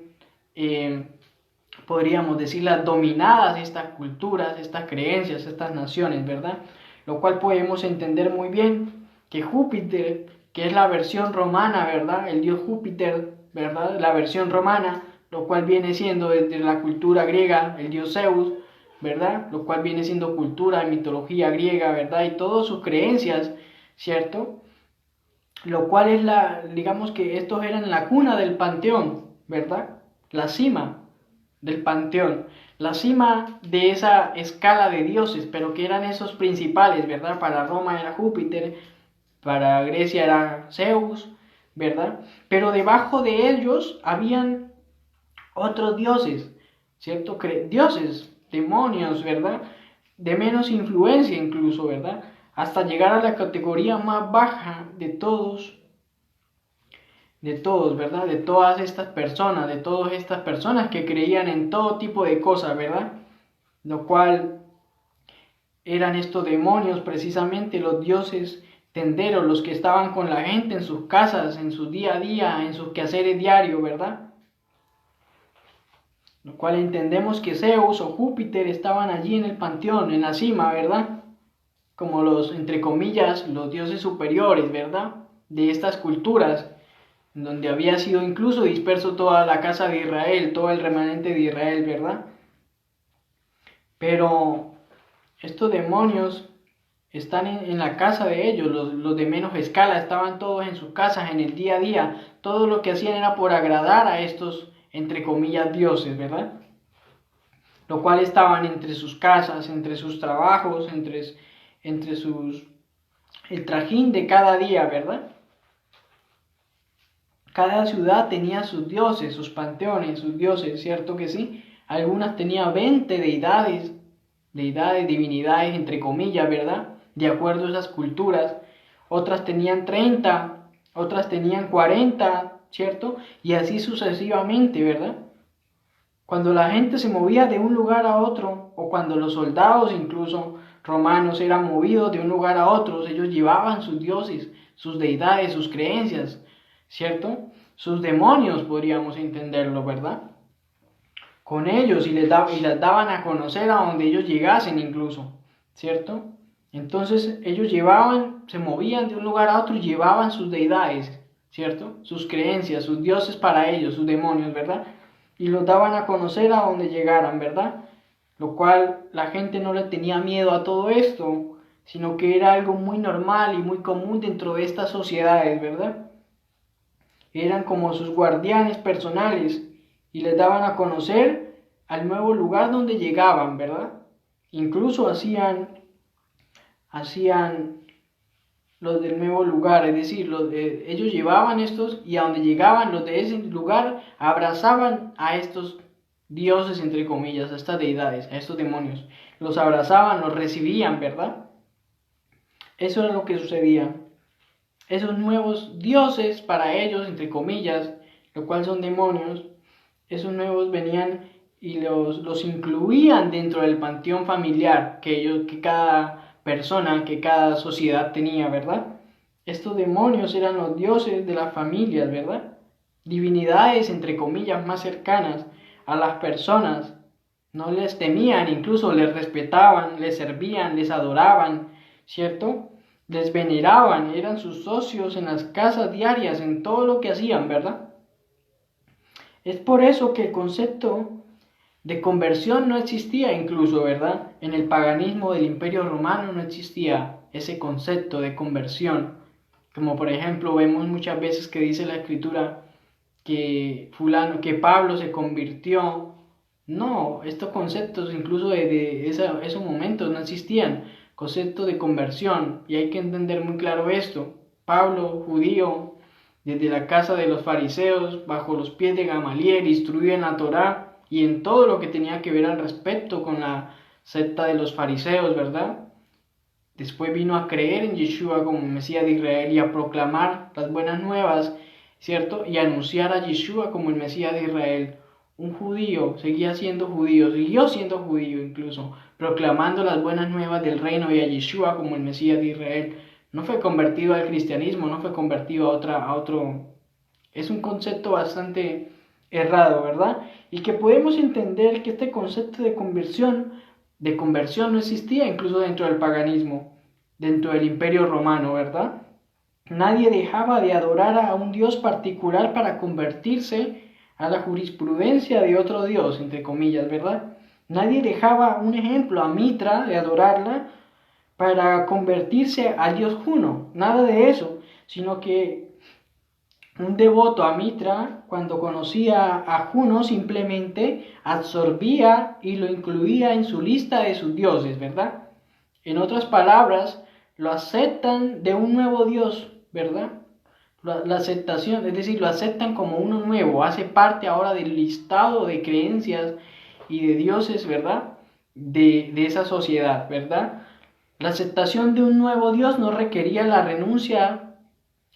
podríamos decir, las dominadas estas culturas, estas creencias, estas naciones, ¿verdad? Lo cual podemos entender muy bien que Júpiter, que es la versión romana, ¿verdad? El dios Júpiter, ¿verdad? La versión romana, lo cual viene siendo desde la cultura griega el dios Zeus, ¿verdad? Lo cual viene siendo cultura, mitología griega, ¿verdad? Y todas sus creencias, ¿cierto? Lo cual es digamos que estos eran la cuna del panteón, ¿verdad? La cima del panteón, la cima de esa escala de dioses, pero que eran esos principales, ¿verdad? Para Roma era Júpiter, para Grecia era Zeus, ¿verdad? Pero debajo de ellos habían otros dioses, ¿cierto? Dioses, demonios, ¿verdad? De menos influencia incluso, ¿verdad? Hasta llegar a la categoría más baja de todos, ¿verdad? De todas estas personas que creían en todo tipo de cosas, ¿verdad? Lo cual eran estos demonios, precisamente los dioses tenderos, los que estaban con la gente en sus casas, en su día a día, en sus quehaceres diarios, ¿verdad? Lo cual entendemos que Zeus o Júpiter estaban allí en el panteón, en la cima, ¿verdad? Como los, entre comillas, los dioses superiores, ¿verdad? De estas culturas, donde había sido incluso disperso toda la casa de Israel, todo el remanente de Israel, ¿verdad? Pero estos demonios están en la casa de ellos, los de menos escala, estaban todos en sus casas, en el día a día, todo lo que hacían era por agradar a estos, entre comillas, dioses, ¿verdad? Lo cual estaban entre sus casas, entre sus trabajos, entre el trajín de cada día, ¿verdad? Cada ciudad tenía sus dioses, sus panteones, sus dioses, ¿cierto que sí? Algunas tenían 20 deidades, divinidades, entre comillas, ¿verdad? De acuerdo a esas culturas. Otras tenían 30, otras tenían 40, ¿cierto? Y así sucesivamente, ¿verdad? Cuando la gente se movía de un lugar a otro, o cuando los soldados incluso romanos eran movidos de un lugar a otro, ellos llevaban sus dioses, sus deidades, sus creencias, ¿cierto? Sus demonios, podríamos entenderlo, ¿verdad? Con ellos y las daban a conocer a donde ellos llegasen incluso, ¿cierto? Entonces ellos se movían de un lugar a otro y llevaban sus deidades, ¿cierto? Sus creencias, sus dioses para ellos, sus demonios, ¿verdad? Y los daban a conocer a donde llegaran, ¿verdad? Lo cual la gente no le tenía miedo a todo esto, sino que era algo muy normal y muy común dentro de estas sociedades, ¿verdad? Eran como sus guardianes personales y les daban a conocer al nuevo lugar donde llegaban, ¿verdad? Incluso hacían los del nuevo lugar, es decir, ellos llevaban estos y a donde llegaban los de ese lugar abrazaban a estos dioses, entre comillas, a estas deidades, a estos demonios. Los abrazaban, los recibían, ¿verdad? Eso era lo que sucedía. Esos nuevos dioses para ellos, entre comillas, lo cual son demonios, esos nuevos venían y los incluían dentro del panteón familiar que cada persona, que cada sociedad tenía, ¿verdad? Estos demonios eran los dioses de las familias, ¿verdad? Divinidades, entre comillas, más cercanas a las personas. No les temían, incluso les respetaban, les servían, les adoraban, ¿cierto? Les veneraban, eran sus socios en las casas diarias, en todo lo que hacían, ¿verdad? Es por eso que el concepto de conversión no existía incluso, ¿verdad? En el paganismo del Imperio Romano no existía ese concepto de conversión. Como por ejemplo vemos muchas veces que dice la Escritura que Pablo se convirtió. No, estos conceptos incluso de esos momentos no existían. Concepto de conversión, y hay que entender muy claro esto. Pablo, judío, desde la casa de los fariseos, bajo los pies de Gamaliel, instruido en la Torá y en todo lo que tenía que ver al respecto con la secta de los fariseos, ¿verdad? Después vino a creer en Yeshua como Mesías de Israel y a proclamar las buenas nuevas, ¿cierto? Y a anunciar a Yeshua como el Mesías de Israel. Un judío, siguió siendo judío incluso, proclamando las buenas nuevas del reino y a Yeshua como el Mesías de Israel. no fue convertido al cristianismo, no fue convertido a otro. Es un concepto bastante errado, ¿verdad? Y que podemos entender que este concepto de conversión no existía incluso dentro del paganismo, dentro del Imperio Romano, ¿verdad? Nadie dejaba de adorar a un Dios particular para convertirse a la jurisprudencia de otro Dios, entre comillas, ¿verdad? Nadie dejaba un ejemplo a Mitra de adorarla para convertirse al dios Juno, nada de eso, sino que un devoto a Mitra, cuando conocía a Juno, simplemente absorbía y lo incluía en su lista de sus dioses, ¿verdad? En otras palabras, lo aceptan de un nuevo dios, ¿verdad? La aceptación, es decir, lo aceptan como uno nuevo, hace parte ahora del listado de creencias y de dioses, ¿verdad? De esa sociedad, ¿verdad? La aceptación de un nuevo Dios no requería la renuncia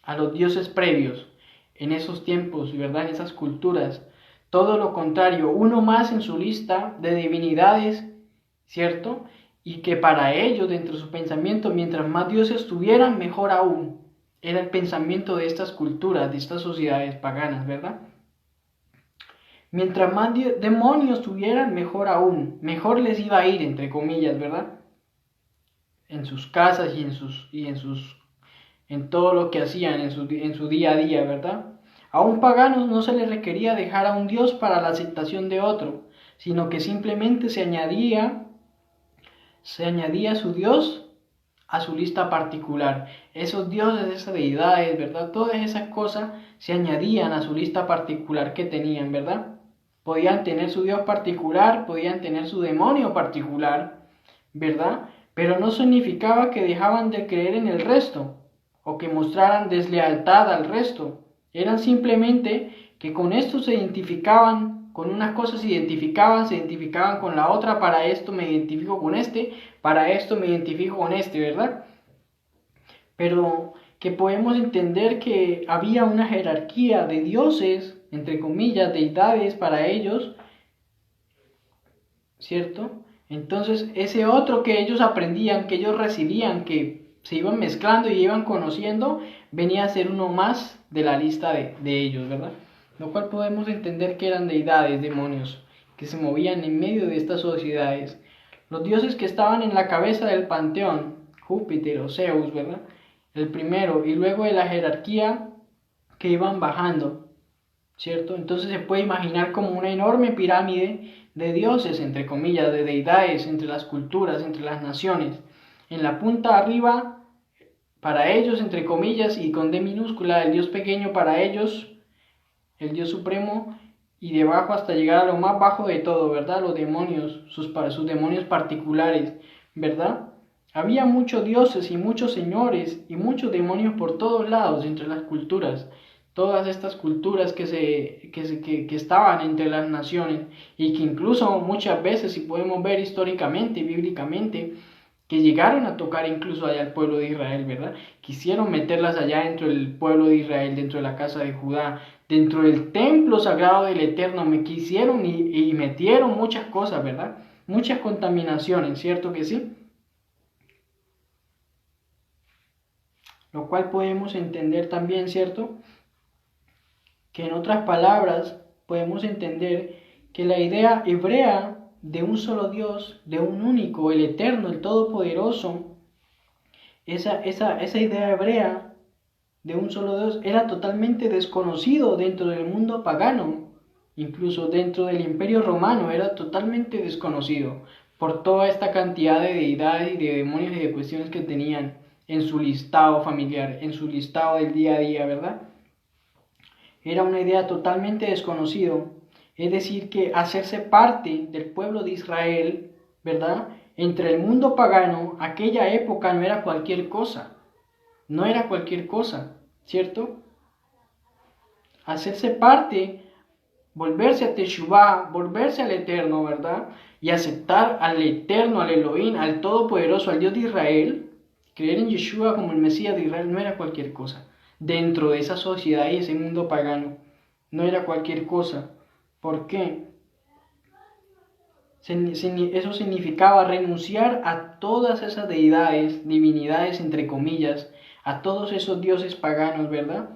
a los dioses previos en esos tiempos, ¿verdad? En esas culturas. Todo lo contrario, uno más en su lista de divinidades, ¿cierto? Y que para ellos, dentro de su pensamiento, mientras más dioses tuvieran, mejor aún. Era el pensamiento de estas culturas, de estas sociedades paganas, ¿verdad? Mientras más demonios tuvieran, mejor aún. Mejor les iba a ir, entre comillas, ¿verdad? En sus casas en todo lo que hacían en su día a día, ¿verdad? A un pagano no se le requería dejar a un dios para la aceptación de otro, sino que simplemente se añadía su dios a su lista particular. Esos dioses, esas deidades, ¿verdad? Todas esas cosas se añadían a su lista particular que tenían, ¿verdad? Podían tener su dios particular, podían tener su demonio particular, ¿verdad? Pero no significaba que dejaban de creer en el resto o que mostraran deslealtad al resto. Eran simplemente que con esto se identificaban, con unas cosas se identificaban con la otra. Para esto me identifico con este, para esto me identifico con este, ¿verdad? Pero que podemos entender que había una jerarquía de dioses, entre comillas, deidades para ellos, ¿cierto? Entonces, ese otro que ellos aprendían, que ellos recibían, que se iban mezclando y iban conociendo, venía a ser uno más de la lista de ellos, ¿verdad? Lo cual podemos entender que eran deidades, demonios, que se movían en medio de estas sociedades. Los dioses que estaban en la cabeza del panteón, Júpiter o Zeus, ¿verdad? El primero, y luego de la jerarquía que iban bajando, ¿cierto? Entonces se puede imaginar como una enorme pirámide de dioses, entre comillas, de deidades, entre las culturas, entre las naciones. En la punta arriba, para ellos, entre comillas, y con D minúscula, el Dios pequeño para ellos, el Dios supremo, y debajo hasta llegar a lo más bajo de todo, ¿verdad? Los demonios, sus demonios particulares, ¿verdad? Había muchos dioses y muchos señores y muchos demonios por todos lados entre las culturas. Todas estas culturas que estaban entre las naciones y que incluso muchas veces, si podemos ver históricamente y bíblicamente, que llegaron a tocar incluso allá al pueblo de Israel, ¿verdad? Quisieron meterlas allá dentro del pueblo de Israel, dentro de la casa de Judá, dentro del templo sagrado del Eterno, me quisieron y metieron muchas cosas, ¿verdad? Muchas contaminaciones, ¿cierto que sí? Lo cual podemos entender también, ¿cierto? Que en otras palabras podemos entender que la idea hebrea de un solo Dios, de un único, el Eterno, el Todopoderoso, esa idea hebrea de un solo Dios era totalmente desconocido dentro del mundo pagano, incluso dentro del Imperio Romano era totalmente desconocido por toda esta cantidad de deidades y de demonios y de cuestiones que tenían en su listado familiar, en su listado del día a día, ¿verdad? Era una idea totalmente desconocido, es decir, que hacerse parte del pueblo de Israel, ¿verdad? Entre el mundo pagano, aquella época no era cualquier cosa, no era cualquier cosa, ¿cierto? Hacerse parte, volverse a Teshuvah, volverse al Eterno, ¿verdad? Y aceptar al Eterno, al Elohim, al Todopoderoso, al Dios de Israel, creer en Yeshua como el Mesías de Israel no era cualquier cosa. Dentro de esa sociedad y ese mundo pagano, no era cualquier cosa. ¿Por qué? Eso significaba renunciar a todas esas deidades, divinidades entre comillas, a todos esos dioses paganos, ¿verdad?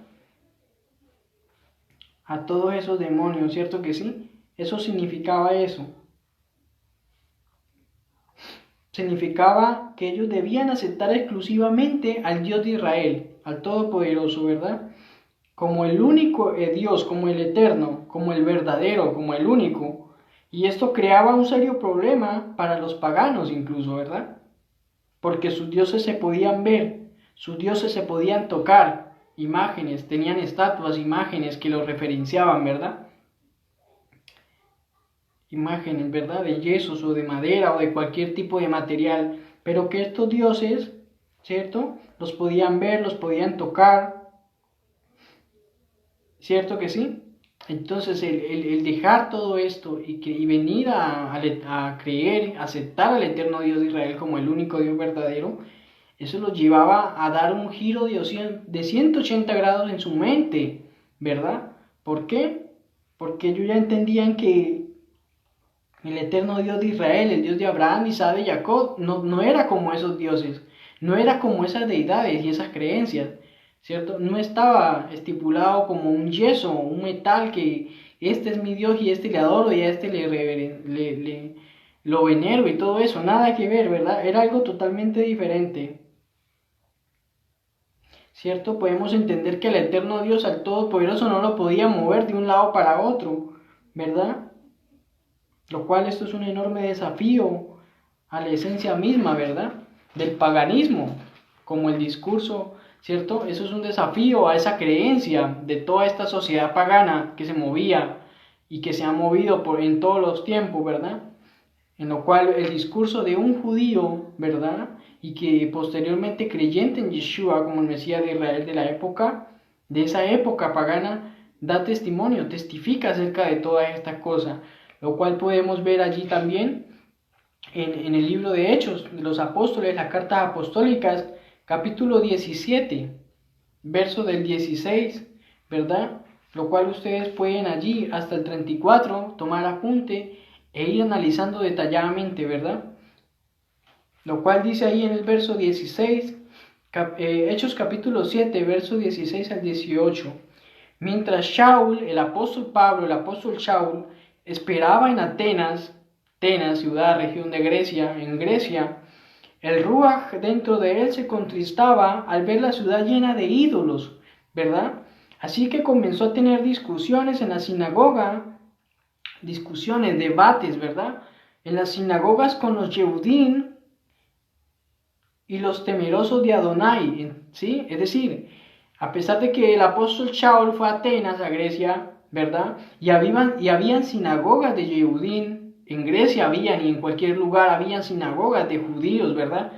A todos esos demonios, ¿cierto que sí? Eso significaba eso. Significaba que ellos debían aceptar exclusivamente al Dios de Israel, al Todopoderoso, ¿verdad? Como el único Dios, como el eterno, como el verdadero, como el único. Y esto creaba un serio problema para los paganos incluso, ¿verdad? Porque sus dioses se podían ver, sus dioses se podían tocar, imágenes, tenían estatuas, imágenes que los referenciaban, ¿verdad? Imágenes, ¿verdad? De yesos o de madera o de cualquier tipo de material, pero que estos dioses, ¿cierto? Los podían ver, los podían tocar, ¿cierto que sí? Entonces el dejar todo esto y venir a creer, aceptar al eterno Dios de Israel como el único Dios verdadero, eso los llevaba a dar un giro de 180 grados en su mente, ¿verdad? ¿Por qué? Porque ellos ya entendían que el eterno Dios de Israel, el Dios de Abraham, Isaac y Jacob, no era como esos dioses, no era como esas deidades y esas creencias, ¿cierto? No estaba estipulado como un yeso, un metal que este es mi Dios y este le adoro y a este lo venero y todo eso, nada que ver, ¿verdad? Era algo totalmente diferente. ¿Cierto? Podemos entender que el eterno Dios, al Todopoderoso, no lo podía mover de un lado para otro, ¿verdad? Lo cual esto es un enorme desafío a la esencia misma, ¿verdad? Del paganismo, como el discurso, ¿cierto? Eso es un desafío a esa creencia de toda esta sociedad pagana que se movía y que se ha movido en todos los tiempos, ¿verdad? En lo cual el discurso de un judío, ¿verdad? Y que posteriormente creyente en Yeshua como el Mesías de Israel de esa época pagana, da testimonio, testifica acerca de toda esta cosa, lo cual podemos ver allí también en el libro de Hechos de los Apóstoles, las cartas apostólicas, capítulo 17, verso del 16, ¿verdad? Lo cual ustedes pueden allí hasta el 34 tomar apunte e ir analizando detalladamente, ¿verdad? Lo cual dice ahí en el verso 16, Hechos capítulo 7, verso 16 al 18. Mientras Shaul, el apóstol Pablo, el apóstol Shaul, esperaba en Atenas, ciudad, región de Grecia, en Grecia, el Ruach dentro de él se contristaba al ver la ciudad llena de ídolos, ¿verdad? Así que comenzó a tener discusiones en la sinagoga, discusiones, debates, ¿verdad? En las sinagogas con los Yehudim y los temerosos de Adonai, ¿sí? Es decir, a pesar de que el apóstol Shaul fue a Atenas, a Grecia, ¿verdad? Y habían sinagogas de Yehudim, en Grecia habían y en cualquier lugar habían sinagogas de judíos, ¿verdad?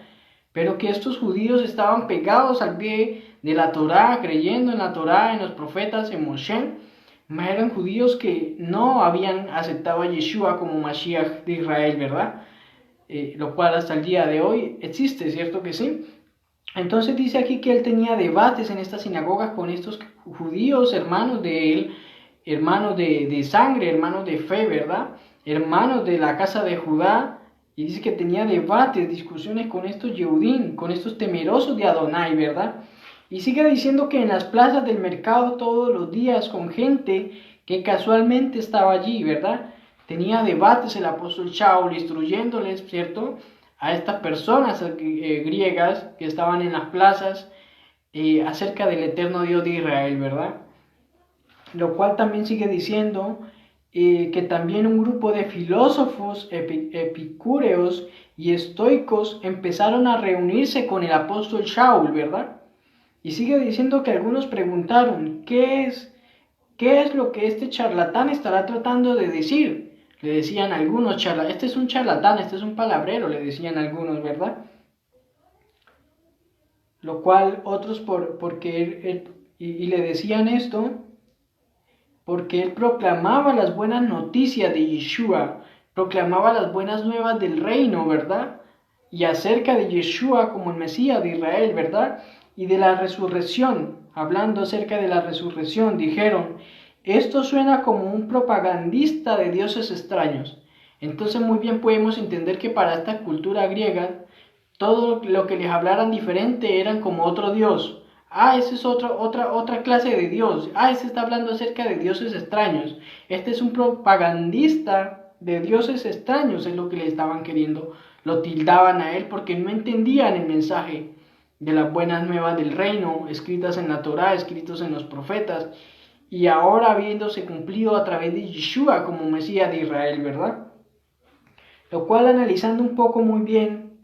Pero que estos judíos estaban pegados al pie de la Torá, creyendo en la Torá, en los profetas, en Moshe, eran judíos que no habían aceptado a Yeshua como Mashiach de Israel, ¿verdad? Lo cual hasta el día de hoy existe, ¿cierto que sí? Entonces dice aquí que él tenía debates en estas sinagogas con estos judíos, hermanos de él, hermanos de sangre, hermanos de fe, ¿verdad? Hermanos de la casa de Judá, y dice que tenía debates, discusiones con estos Yehudim, con estos temerosos de Adonai, ¿verdad? Y sigue diciendo que en las plazas del mercado todos los días con gente que casualmente estaba allí, ¿verdad? Tenía debates el apóstol Shaul instruyéndoles, ¿cierto?, a estas personas griegas que estaban en las plazas acerca del eterno Dios de Israel, ¿verdad? Lo cual también sigue diciendo que también un grupo de filósofos epicúreos y estoicos empezaron a reunirse con el apóstol Shaul, ¿verdad? Y sigue diciendo que algunos preguntaron, ¿qué es lo que este charlatán estará tratando de decir? Le decían algunos, este es un charlatán, este es un palabrero, le decían algunos, ¿verdad? Lo cual otros, porque y le decían esto, porque él proclamaba las buenas noticias de Yeshua, proclamaba las buenas nuevas del reino, ¿verdad? Y acerca de Yeshua como el Mesías de Israel, ¿verdad? Y de la resurrección, hablando acerca de la resurrección, dijeron, esto suena como un propagandista de dioses extraños. Entonces muy bien podemos entender que para esta cultura griega, todo lo que les hablaran diferente eran como otro dios. Ah, ese es otra clase de dios. Ah, ese está hablando acerca de dioses extraños. Este es un propagandista de dioses extraños, es lo que le estaban queriendo. Lo tildaban a él porque no entendían el mensaje de las buenas nuevas del reino, escritas en la Torá, escritos en los profetas, y ahora habiéndose cumplido a través de Yeshua como Mesías de Israel, ¿verdad? Lo cual, analizando un poco muy bien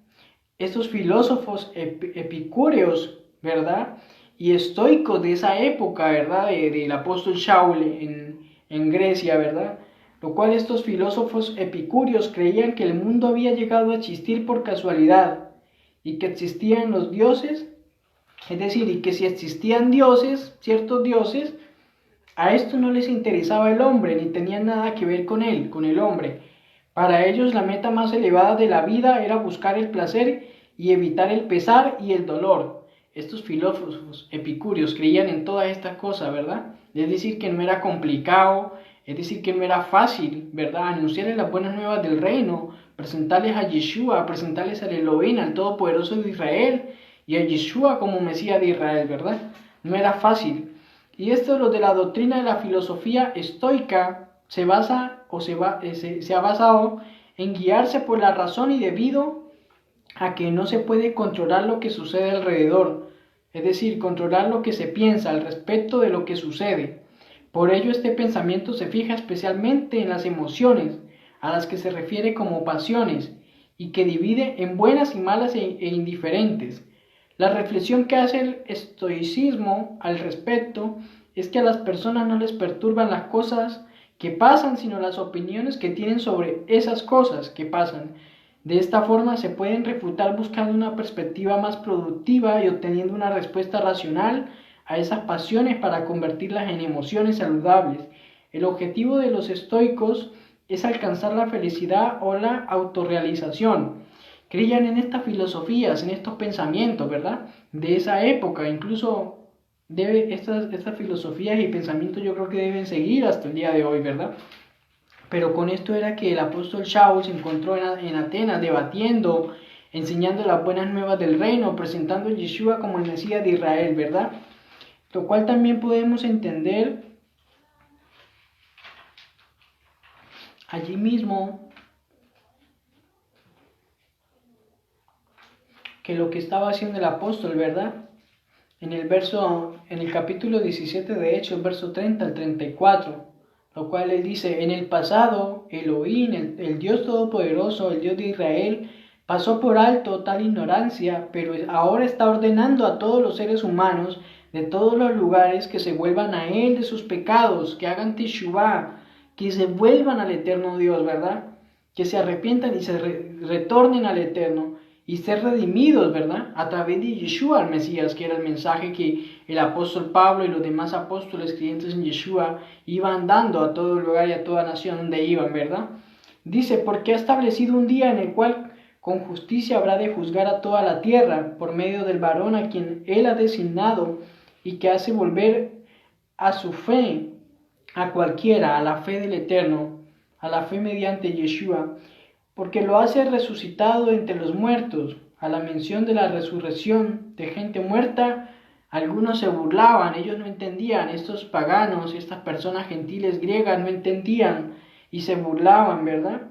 estos filósofos epicúreos, ¿verdad? Y estoicos de esa época, ¿verdad? Del apóstol Shaul en Grecia, ¿verdad? Lo cual estos filósofos epicúreos creían que el mundo había llegado a existir por casualidad y que existían los dioses, es decir, y que si existían dioses, ciertos dioses, a esto no les interesaba el hombre, ni tenían nada que ver con él, con el hombre. Para ellos la meta más elevada de la vida era buscar el placer y evitar el pesar y el dolor. Estos filósofos epicúreos creían en todas estas cosas, ¿verdad? Es decir, que no era complicado, es decir, que no era fácil, ¿verdad? Anunciarles las buenas nuevas del reino, presentarles a Yeshua, presentarles al Elohim, al Todopoderoso de Israel, y a Yeshua como Mesías de Israel, ¿verdad? No era fácil. Y esto, lo de la doctrina de la filosofía estoica, se ha basado en guiarse por la razón y debido a que no se puede controlar lo que sucede alrededor, es decir, controlar lo que se piensa al respecto de lo que sucede. Por ello este pensamiento se fija especialmente en las emociones, a las que se refiere como pasiones, y que divide en buenas y malas e indiferentes. La reflexión que hace el estoicismo al respecto es que a las personas no les perturban las cosas que pasan, sino las opiniones que tienen sobre esas cosas que pasan. De esta forma se pueden refutar buscando una perspectiva más productiva y obteniendo una respuesta racional a esas pasiones para convertirlas en emociones saludables. El objetivo de los estoicos es alcanzar la felicidad o la autorrealización. Creían en estas filosofías, en estos pensamientos, ¿verdad? De esa época, incluso estas filosofías y pensamientos yo creo que deben seguir hasta el día de hoy, ¿verdad? Pero con esto era que el apóstol Shaul se encontró en Atenas debatiendo, enseñando las buenas nuevas del reino, presentando a Yeshua como el Mesías de Israel, ¿verdad? Lo cual también podemos entender allí mismo que lo que estaba haciendo el apóstol, ¿verdad? En el capítulo 17 de Hechos, verso 30 al 34, lo cual él dice: en el pasado, Elohim, el Dios Todopoderoso, el Dios de Israel, pasó por alto tal ignorancia, pero ahora está ordenando a todos los seres humanos de todos los lugares que se vuelvan a Él de sus pecados, que hagan teshuvá, que se vuelvan al eterno Dios, ¿verdad? Que se arrepientan y se retornen al eterno y ser redimidos, ¿verdad? A través de Yeshua, el Mesías, que era el mensaje que el apóstol Pablo y los demás apóstoles creyentes en Yeshua iban dando a todo lugar y a toda nación donde iban, ¿verdad? Dice: porque ha establecido un día en el cual con justicia habrá de juzgar a toda la tierra por medio del varón a quien él ha designado, y que hace volver a su fe a cualquiera, a la fe del Eterno, a la fe mediante Yeshua, porque lo hace resucitado entre los muertos. A la mención de la resurrección de gente muerta, algunos se burlaban, ellos no entendían, estos paganos, estas personas gentiles griegas no entendían y se burlaban, ¿verdad?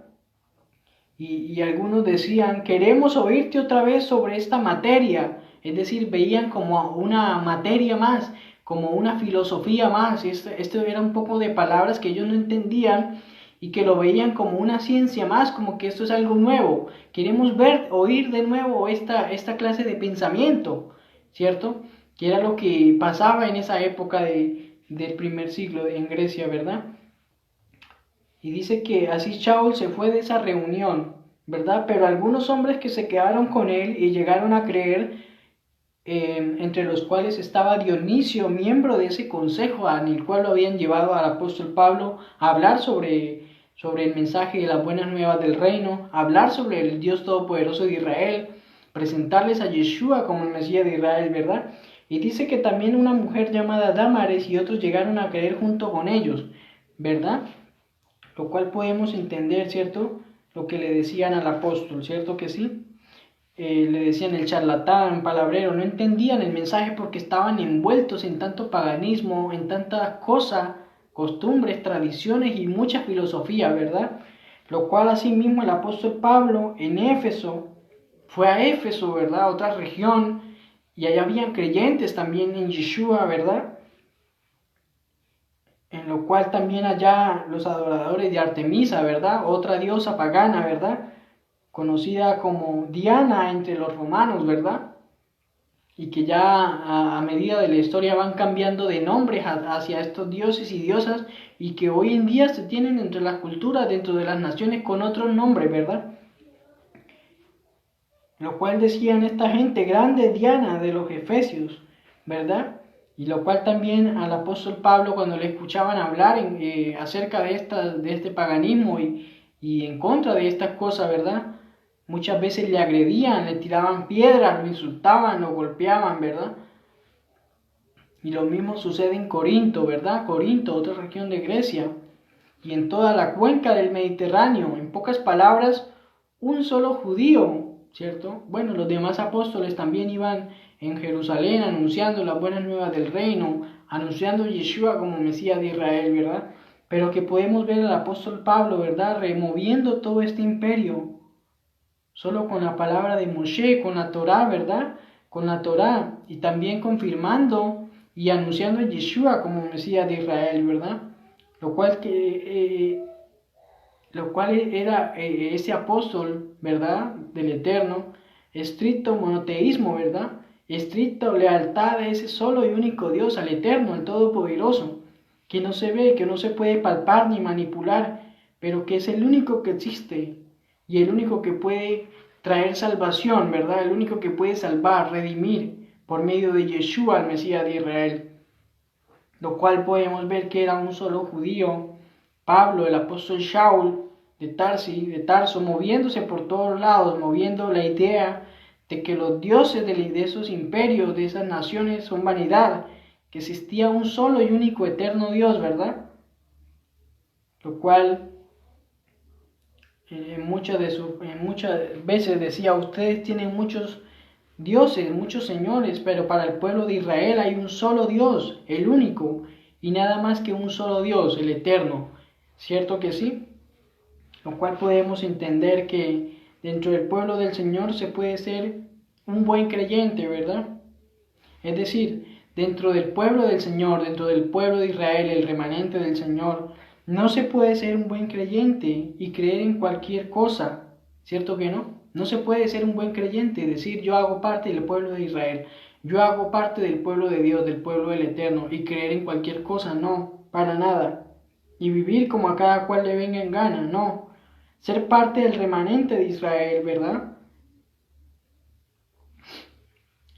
Y algunos decían: queremos oírte otra vez sobre esta materia, es decir, veían como una materia más, como una filosofía más. Esto era un poco de palabras que ellos no entendían y que lo veían como una ciencia más, como que esto es algo nuevo. Queremos oír de nuevo esta clase de pensamiento, ¿cierto? Que era lo que pasaba en esa época del primer siglo en Grecia, ¿verdad? Y dice que así Shaul se fue de esa reunión, ¿verdad? Pero algunos hombres que se quedaron con él y llegaron a creer, entre los cuales estaba Dionisio, miembro de ese consejo en el cual lo habían llevado al apóstol Pablo a hablar sobre el mensaje de las buenas nuevas del reino, a hablar sobre el Dios Todopoderoso de Israel, presentarles a Yeshua como el Mesías de Israel, ¿verdad? Y dice que también una mujer llamada Dámaris y otros llegaron a creer junto con ellos, ¿verdad? Lo cual podemos entender, ¿cierto? lo que le decían al apóstol, ¿cierto que sí? Le decían el charlatán, palabrero, no entendían el mensaje porque estaban envueltos en tanto paganismo, en tantas cosas, costumbres, tradiciones y mucha filosofía, ¿verdad? Lo cual asimismo el apóstol Pablo en Éfeso, fue a Éfeso, ¿verdad? Otra región, y allá habían creyentes también en Yeshua, ¿verdad? En lo cual también allá los adoradores de Artemisa, ¿verdad? Otra diosa pagana, ¿verdad? Conocida como Diana entre los romanos, ¿verdad? Y que ya a medida de la historia van cambiando de nombres hacia estos dioses y diosas y que hoy en día se tienen entre las culturas, dentro de las naciones con otros nombres, ¿verdad? Lo cual decían esta gente, grande Diana de los Efesios, ¿verdad? Y lo cual también al apóstol Pablo cuando le escuchaban hablar acerca de este paganismo y en contra de estas cosas, ¿verdad? Muchas veces le agredían, le tiraban piedras, lo insultaban, lo golpeaban, ¿verdad? Y lo mismo sucede en Corinto, ¿verdad? Corinto, otra región de Grecia, y en toda la cuenca del Mediterráneo. En pocas palabras, un solo judío, ¿cierto? Bueno, los demás apóstoles también iban en Jerusalén anunciando las buenas nuevas del reino, anunciando a Yeshua como Mesías de Israel, ¿verdad? Pero que podemos ver al apóstol Pablo, ¿verdad? Removiendo todo este imperio, solo con la palabra de Moshe, con la Torá, ¿verdad? Con la Torá, y también confirmando y anunciando a Yeshua como Mesías de Israel, ¿verdad? Lo cual era ese apóstol, ¿verdad? Del Eterno, estricto monoteísmo, ¿verdad? Estricta lealtad a ese solo y único Dios, al Eterno, al Todopoderoso, que no se ve, que no se puede palpar ni manipular, pero que es el único que existe y el único que puede traer salvación, ¿verdad? El único que puede salvar, redimir por medio de Yeshua, el Mesías de Israel. Lo cual podemos ver que era un solo judío, Pablo, el apóstol Shaul de Tarso, moviéndose por todos lados, moviendo la idea de que los dioses de esos imperios, de esas naciones, son vanidad, que existía un solo y único eterno Dios, ¿verdad? Lo cual muchas veces decía, ustedes tienen muchos dioses, muchos señores, pero para el pueblo de Israel hay un solo Dios, el único, y nada más que un solo Dios, el eterno. ¿Cierto que sí? Lo cual podemos entender que dentro del pueblo del Señor se puede ser un buen creyente, ¿verdad? Es decir, dentro del pueblo del Señor, dentro del pueblo de Israel, el remanente del Señor, no se puede ser un buen creyente y creer en cualquier cosa, ¿cierto que no? No se puede ser un buen creyente y decir yo hago parte del pueblo de Israel, yo hago parte del pueblo de Dios, del pueblo del Eterno y creer en cualquier cosa, no, para nada. Y vivir como a cada cual le venga en gana, no. Ser parte del remanente de Israel, ¿verdad?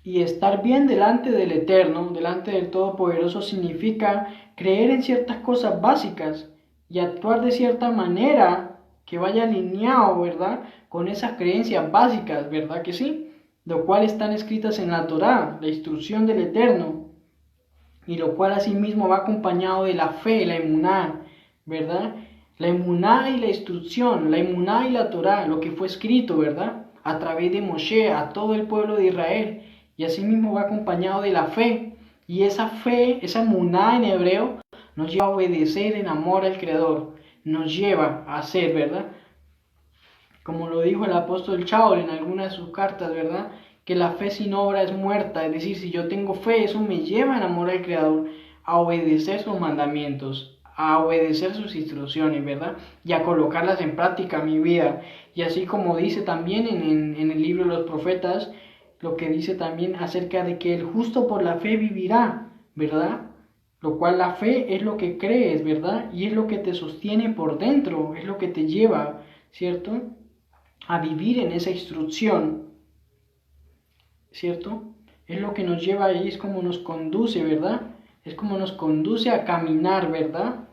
Y estar bien delante del Eterno, delante del Todopoderoso, significa creer en ciertas cosas básicas y actuar de cierta manera que vaya alineado, ¿verdad? Con esas creencias básicas, ¿verdad que sí? Lo cual están escritas en la Torá, la instrucción del Eterno, y lo cual asimismo va acompañado de la fe, la emuná, ¿verdad? La emuná y la instrucción, la emuná y la Torá, lo que fue escrito, ¿verdad? A través de Moshe a todo el pueblo de Israel. Y asimismo va acompañado de la fe. Y esa fe, esa emuná en hebreo, nos lleva a obedecer en amor al Creador. Nos lleva a hacer, ¿verdad? Como lo dijo el apóstol Shaul en algunas de sus cartas, ¿verdad? Que la fe sin obra es muerta. Es decir, si yo tengo fe, eso me lleva en amor al Creador, a obedecer sus mandamientos, a obedecer sus instrucciones, ¿verdad? Y a colocarlas en práctica en mi vida. Y así como dice también en el libro de los profetas, lo que dice también acerca de que el justo por la fe vivirá, ¿verdad? Lo cual la fe es lo que crees, ¿verdad? Y es lo que te sostiene por dentro, es lo que te lleva, ¿cierto? A vivir en esa instrucción, ¿cierto? Es lo que nos lleva ahí, es como nos conduce, ¿verdad? Es como nos conduce a caminar, ¿verdad?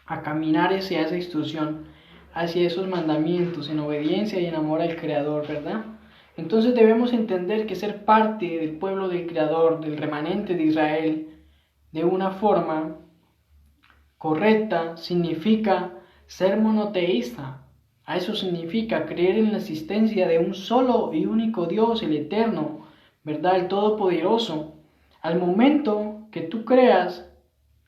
A caminar hacia esa instrucción, hacia esos mandamientos, en obediencia y en amor al Creador, ¿verdad? Entonces debemos entender que ser parte del pueblo del Creador, del remanente de Israel, de una forma correcta, significa ser monoteísta, A eso significa creer en la existencia de un solo y único Dios, el Eterno, ¿verdad? El Todopoderoso. Al momento que tú creas,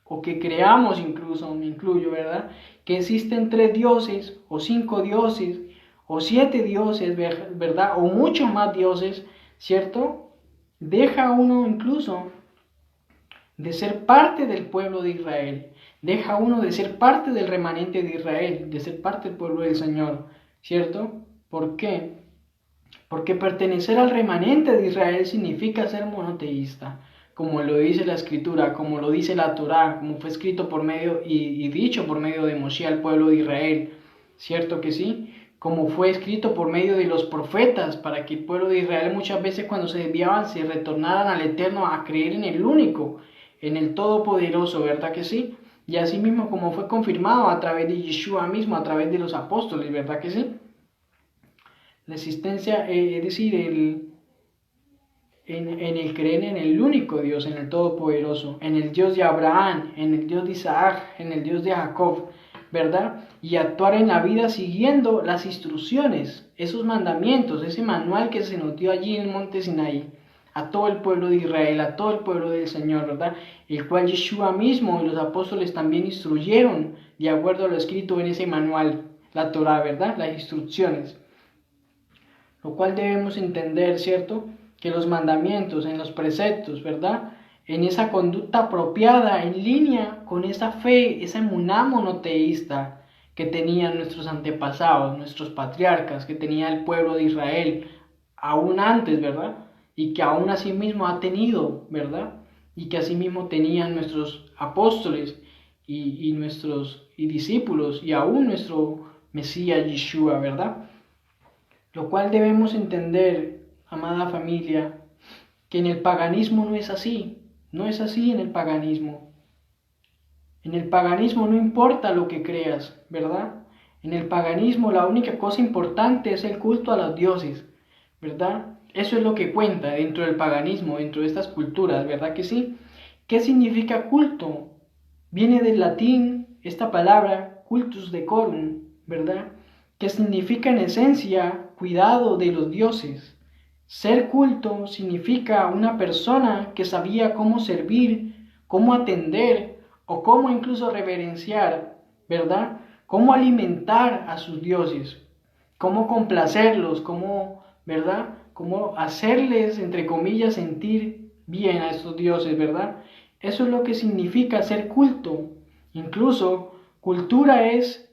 o que creamos incluso, me incluyo, ¿verdad? Que existen 3 dioses, o 5 dioses, o 7 dioses, ¿verdad? O muchos más dioses, ¿cierto? Deja uno incluso de ser parte del pueblo de Israel. Deja uno de ser parte del remanente de Israel, de ser parte del pueblo del Señor, ¿cierto? ¿Por qué? Porque pertenecer al remanente de Israel significa ser monoteísta, como lo dice la Escritura, como lo dice la Torá, como fue escrito por medio y dicho por medio de Moshe al pueblo de Israel, ¿cierto que sí? Como fue escrito por medio de los profetas, para que el pueblo de Israel muchas veces cuando se desviaban se retornaran al Eterno a creer en el único, en el Todopoderoso, ¿verdad que sí? Y así mismo como fue confirmado a través de Yeshua mismo, a través de los apóstoles, ¿verdad que sí? La existencia, es decir, en el creer en el único Dios, en el Todopoderoso, en el Dios de Abraham, en el Dios de Isaac, en el Dios de Jacob, ¿verdad? Y actuar en la vida siguiendo las instrucciones, esos mandamientos, ese manual que se nos dio allí en el monte Sinaí, a todo el pueblo de Israel, a todo el pueblo del Señor, ¿verdad? El cual Yeshua mismo y los apóstoles también instruyeron de acuerdo a lo escrito en ese manual, la Torá, ¿verdad? Las instrucciones. Lo cual debemos entender, ¿cierto? Que los mandamientos, en los preceptos, ¿verdad? En esa conducta apropiada, en línea con esa fe, esa emuná monoteísta que tenían nuestros antepasados, nuestros patriarcas, que tenía el pueblo de Israel, aún antes, ¿verdad? Y que aún así mismo ha tenido, ¿verdad? Y que así mismo tenían nuestros apóstoles y nuestros discípulos y aún nuestro Mesías Yeshua, ¿verdad? Lo cual debemos entender, amada familia, que en el paganismo no es así. No es así en el paganismo. En el paganismo no importa lo que creas, ¿verdad? En el paganismo la única cosa importante es el culto a los dioses, ¿verdad? Eso es lo que cuenta dentro del paganismo, dentro de estas culturas, ¿verdad que sí? ¿Qué significa culto? Viene del latín esta palabra cultus decorum, ¿verdad? Que significa en esencia cuidado de los dioses. Ser culto significa una persona que sabía cómo servir, cómo atender o cómo incluso reverenciar, ¿verdad? Cómo alimentar a sus dioses, cómo complacerlos, cómo, ¿verdad? Cómo hacerles, entre comillas, sentir bien a estos dioses, ¿verdad? Eso es lo que significa ser culto. Incluso cultura es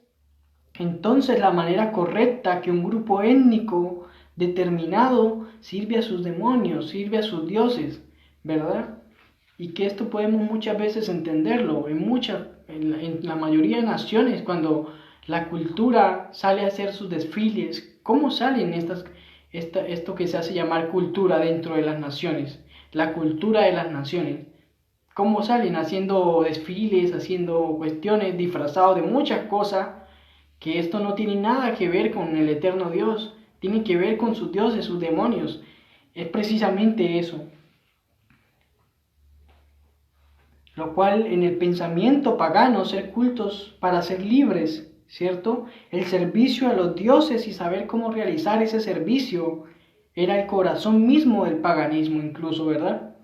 entonces la manera correcta que un grupo étnico determinado sirve a sus demonios, sirve a sus dioses, ¿verdad? Y que esto podemos muchas veces entenderlo en la mayoría de naciones, cuando la cultura sale a hacer sus desfiles. ¿Cómo salen esto que se hace llamar cultura dentro de las naciones? La cultura de las naciones. ¿Cómo salen? Haciendo desfiles, haciendo cuestiones, disfrazados de muchas cosas, que esto no tiene nada que ver con el eterno Dios, tiene que ver con sus dioses, sus demonios. Es precisamente eso. Lo cual en el pensamiento pagano, ser cultos para ser libres, ¿cierto? El servicio a los dioses y saber cómo realizar ese servicio era el corazón mismo del paganismo incluso, ¿verdad?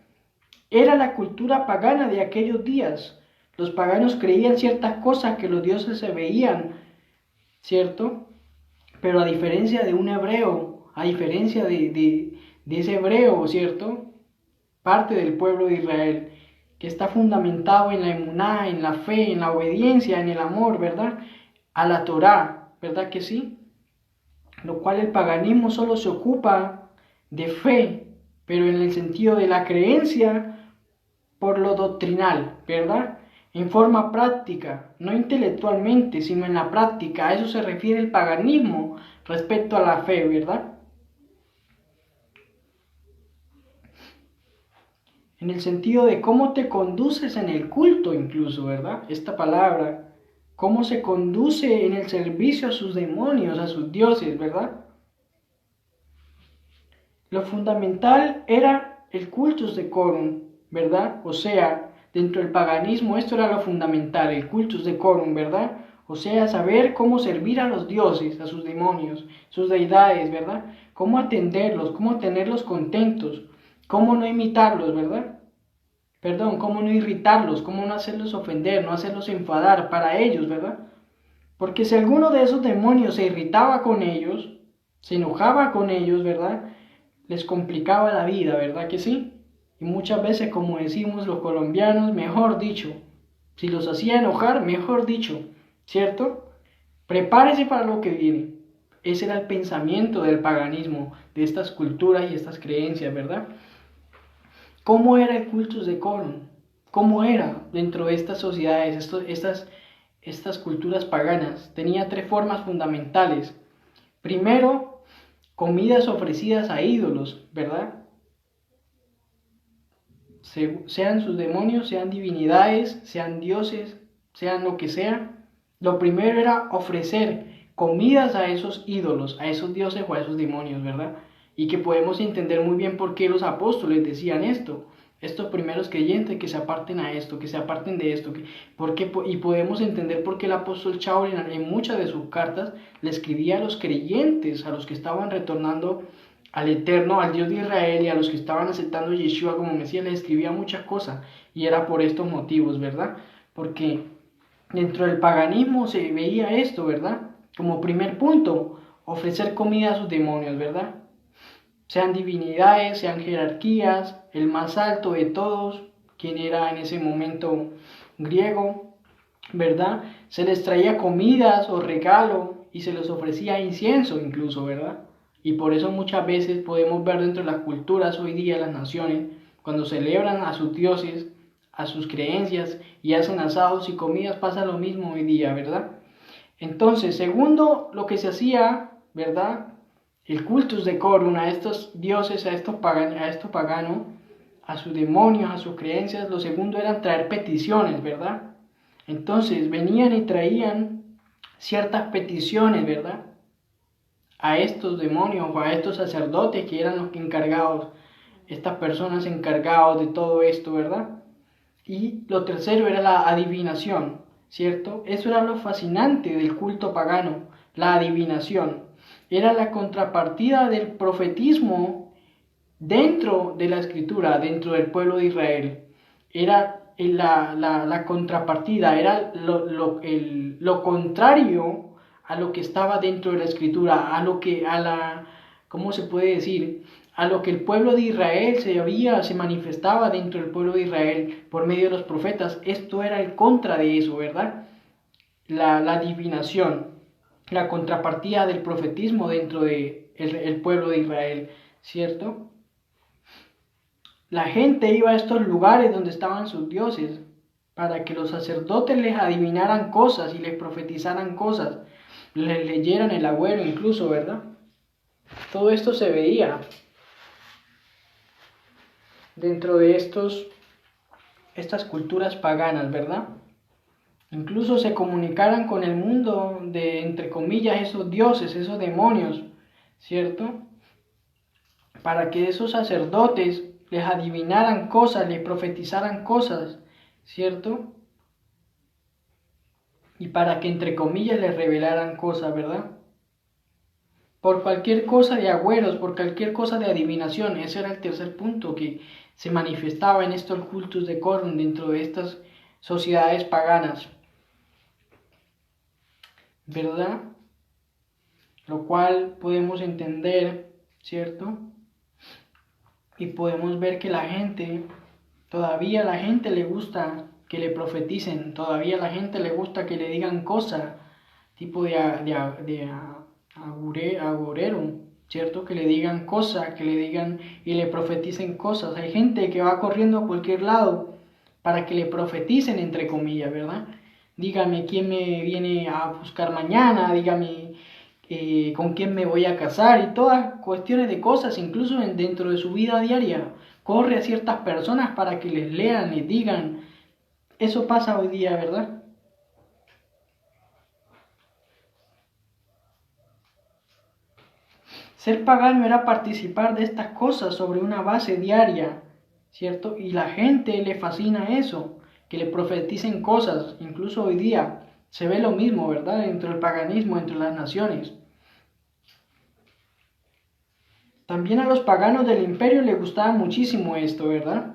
Era la cultura pagana de aquellos días. Los paganos creían ciertas cosas que los dioses se veían, ¿cierto? Pero a diferencia de un hebreo, a diferencia de ese hebreo, ¿cierto? Parte del pueblo de Israel, que está fundamentado en la emuná, en la fe, en la obediencia, en el amor, ¿verdad? A la Torá, ¿verdad que sí? Lo cual el paganismo solo se ocupa de fe, pero en el sentido de la creencia por lo doctrinal, ¿verdad? En forma práctica, no intelectualmente, sino en la práctica. A eso se refiere el paganismo respecto a la fe, ¿verdad? En el sentido de cómo te conduces en el culto incluso, ¿verdad? Esta palabra, cómo se conduce en el servicio a sus demonios, a sus dioses, ¿verdad? Lo fundamental era el cultus decorum, ¿verdad? O sea, dentro del paganismo esto era lo fundamental, el cultus decorum, ¿verdad? O sea, saber cómo servir a los dioses, a sus demonios, sus deidades, ¿verdad? Cómo atenderlos, cómo tenerlos contentos, cómo no imitarlos, ¿verdad? Perdón, cómo no irritarlos, cómo no hacerlos ofender, no hacerlos enfadar para ellos, ¿verdad? Porque si alguno de esos demonios se irritaba con ellos, se enojaba con ellos, ¿verdad? Les complicaba la vida, ¿verdad que sí? Y muchas veces, como decimos los colombianos, mejor dicho, si los hacía enojar, mejor dicho, ¿cierto? Prepárese para lo que viene. Ese era el pensamiento del paganismo, de estas culturas y estas creencias, ¿verdad? ¿Cómo era el cultus decorum? ¿Cómo era dentro de estas sociedades, estas culturas paganas? Tenía tres formas fundamentales. Primero, comidas ofrecidas a ídolos, ¿verdad? Sean sus demonios, sean divinidades, sean dioses, sean lo que sea. Lo primero era ofrecer comidas a esos ídolos, a esos dioses o a esos demonios, ¿verdad? Y que podemos entender muy bien por qué los apóstoles decían esto. Estos primeros creyentes que se aparten a esto, que se aparten de esto. Y podemos entender por qué el apóstol Chauvin en muchas de sus cartas le escribía a los creyentes, a los que estaban retornando al Eterno, al Dios de Israel, y a los que estaban aceptando a Yeshua como Mesías, les escribía muchas cosas. Y era por estos motivos, ¿verdad? Porque dentro del paganismo se veía esto, ¿verdad? Como primer punto, ofrecer comida a sus demonios, ¿verdad? Sean divinidades, sean jerarquías, el más alto de todos, quien era en ese momento griego, ¿verdad? Se les traía comidas o regalo y se les ofrecía incienso incluso, ¿verdad? Y por eso muchas veces podemos ver dentro de las culturas hoy día, las naciones, cuando celebran a sus dioses, a sus creencias y hacen asados y comidas, pasa lo mismo hoy día, ¿verdad? Entonces, segundo, lo que se hacía, ¿verdad? El cultus decorum a estos dioses, a estos paganos, a sus demonios, a sus creencias. Lo segundo era traer peticiones, ¿verdad? Entonces venían y traían ciertas peticiones, ¿verdad? A estos demonios o a estos sacerdotes que eran los encargados, estas personas encargadas de todo esto, ¿verdad? Y lo tercero era la adivinación, ¿cierto? Eso era lo fascinante del culto pagano, la adivinación. Era la contrapartida del profetismo dentro de la escritura, dentro del pueblo de Israel. Era la contrapartida, era lo contrario a lo que estaba dentro de la escritura, ¿cómo se puede decir? A lo que el pueblo de Israel se manifestaba dentro del pueblo de Israel por medio de los profetas. Esto era el contra de eso, ¿verdad? La adivinación, la contrapartida del profetismo dentro de el pueblo de Israel, ¿cierto? La gente iba a estos lugares donde estaban sus dioses para que los sacerdotes les adivinaran cosas y les profetizaran cosas, les leyeran el agüero incluso, ¿verdad? Todo esto se veía dentro de estas culturas paganas, ¿verdad? Incluso se comunicaran con el mundo de, entre comillas, esos dioses, esos demonios, ¿cierto? Para que esos sacerdotes les adivinaran cosas, les profetizaran cosas, ¿cierto? Y para que, entre comillas, les revelaran cosas, ¿verdad? Por cualquier cosa de agüeros, por cualquier cosa de adivinación. Ese era el tercer punto que se manifestaba en estos cultus decorum dentro de estas sociedades paganas, ¿verdad? Lo cual podemos entender, ¿cierto? Y podemos ver que todavía a la gente le gusta que le profeticen, todavía a la gente le gusta que le digan cosas, tipo de agorero, ¿cierto? Que le digan cosas, que le digan y le profeticen cosas. Hay gente que va corriendo a cualquier lado para que le profeticen, entre comillas, ¿verdad? Dígame quién me viene a buscar mañana, dígame con quién me voy a casar y todas cuestiones de cosas, incluso dentro de su vida diaria. Corre a ciertas personas para que les lean, les digan. Eso pasa hoy día, ¿verdad? Ser pagano era participar de estas cosas sobre una base diaria, ¿cierto? Y la gente le fascina eso, que le profeticen cosas, incluso hoy día. se ve lo mismo, ¿verdad? Dentro del paganismo, entre las naciones. También a los paganos del imperio les gustaba muchísimo esto, ¿verdad?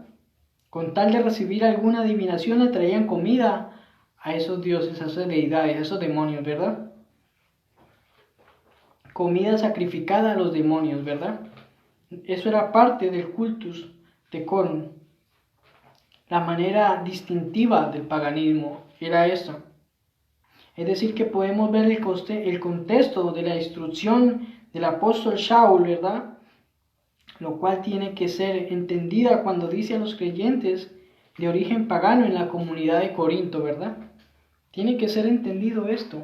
Con tal de recibir alguna adivinación le traían comida a esos dioses, a esas deidades, a esos demonios, ¿verdad? Comida sacrificada a los demonios, ¿verdad? Eso era parte del cultus decorum. La manera distintiva del paganismo era eso. Es decir, que podemos ver el contexto de la instrucción del apóstol Shaul, ¿verdad? Lo cual tiene que ser entendida cuando dice a los creyentes de origen pagano en la comunidad de Corinto, ¿verdad? Tiene que ser entendido esto,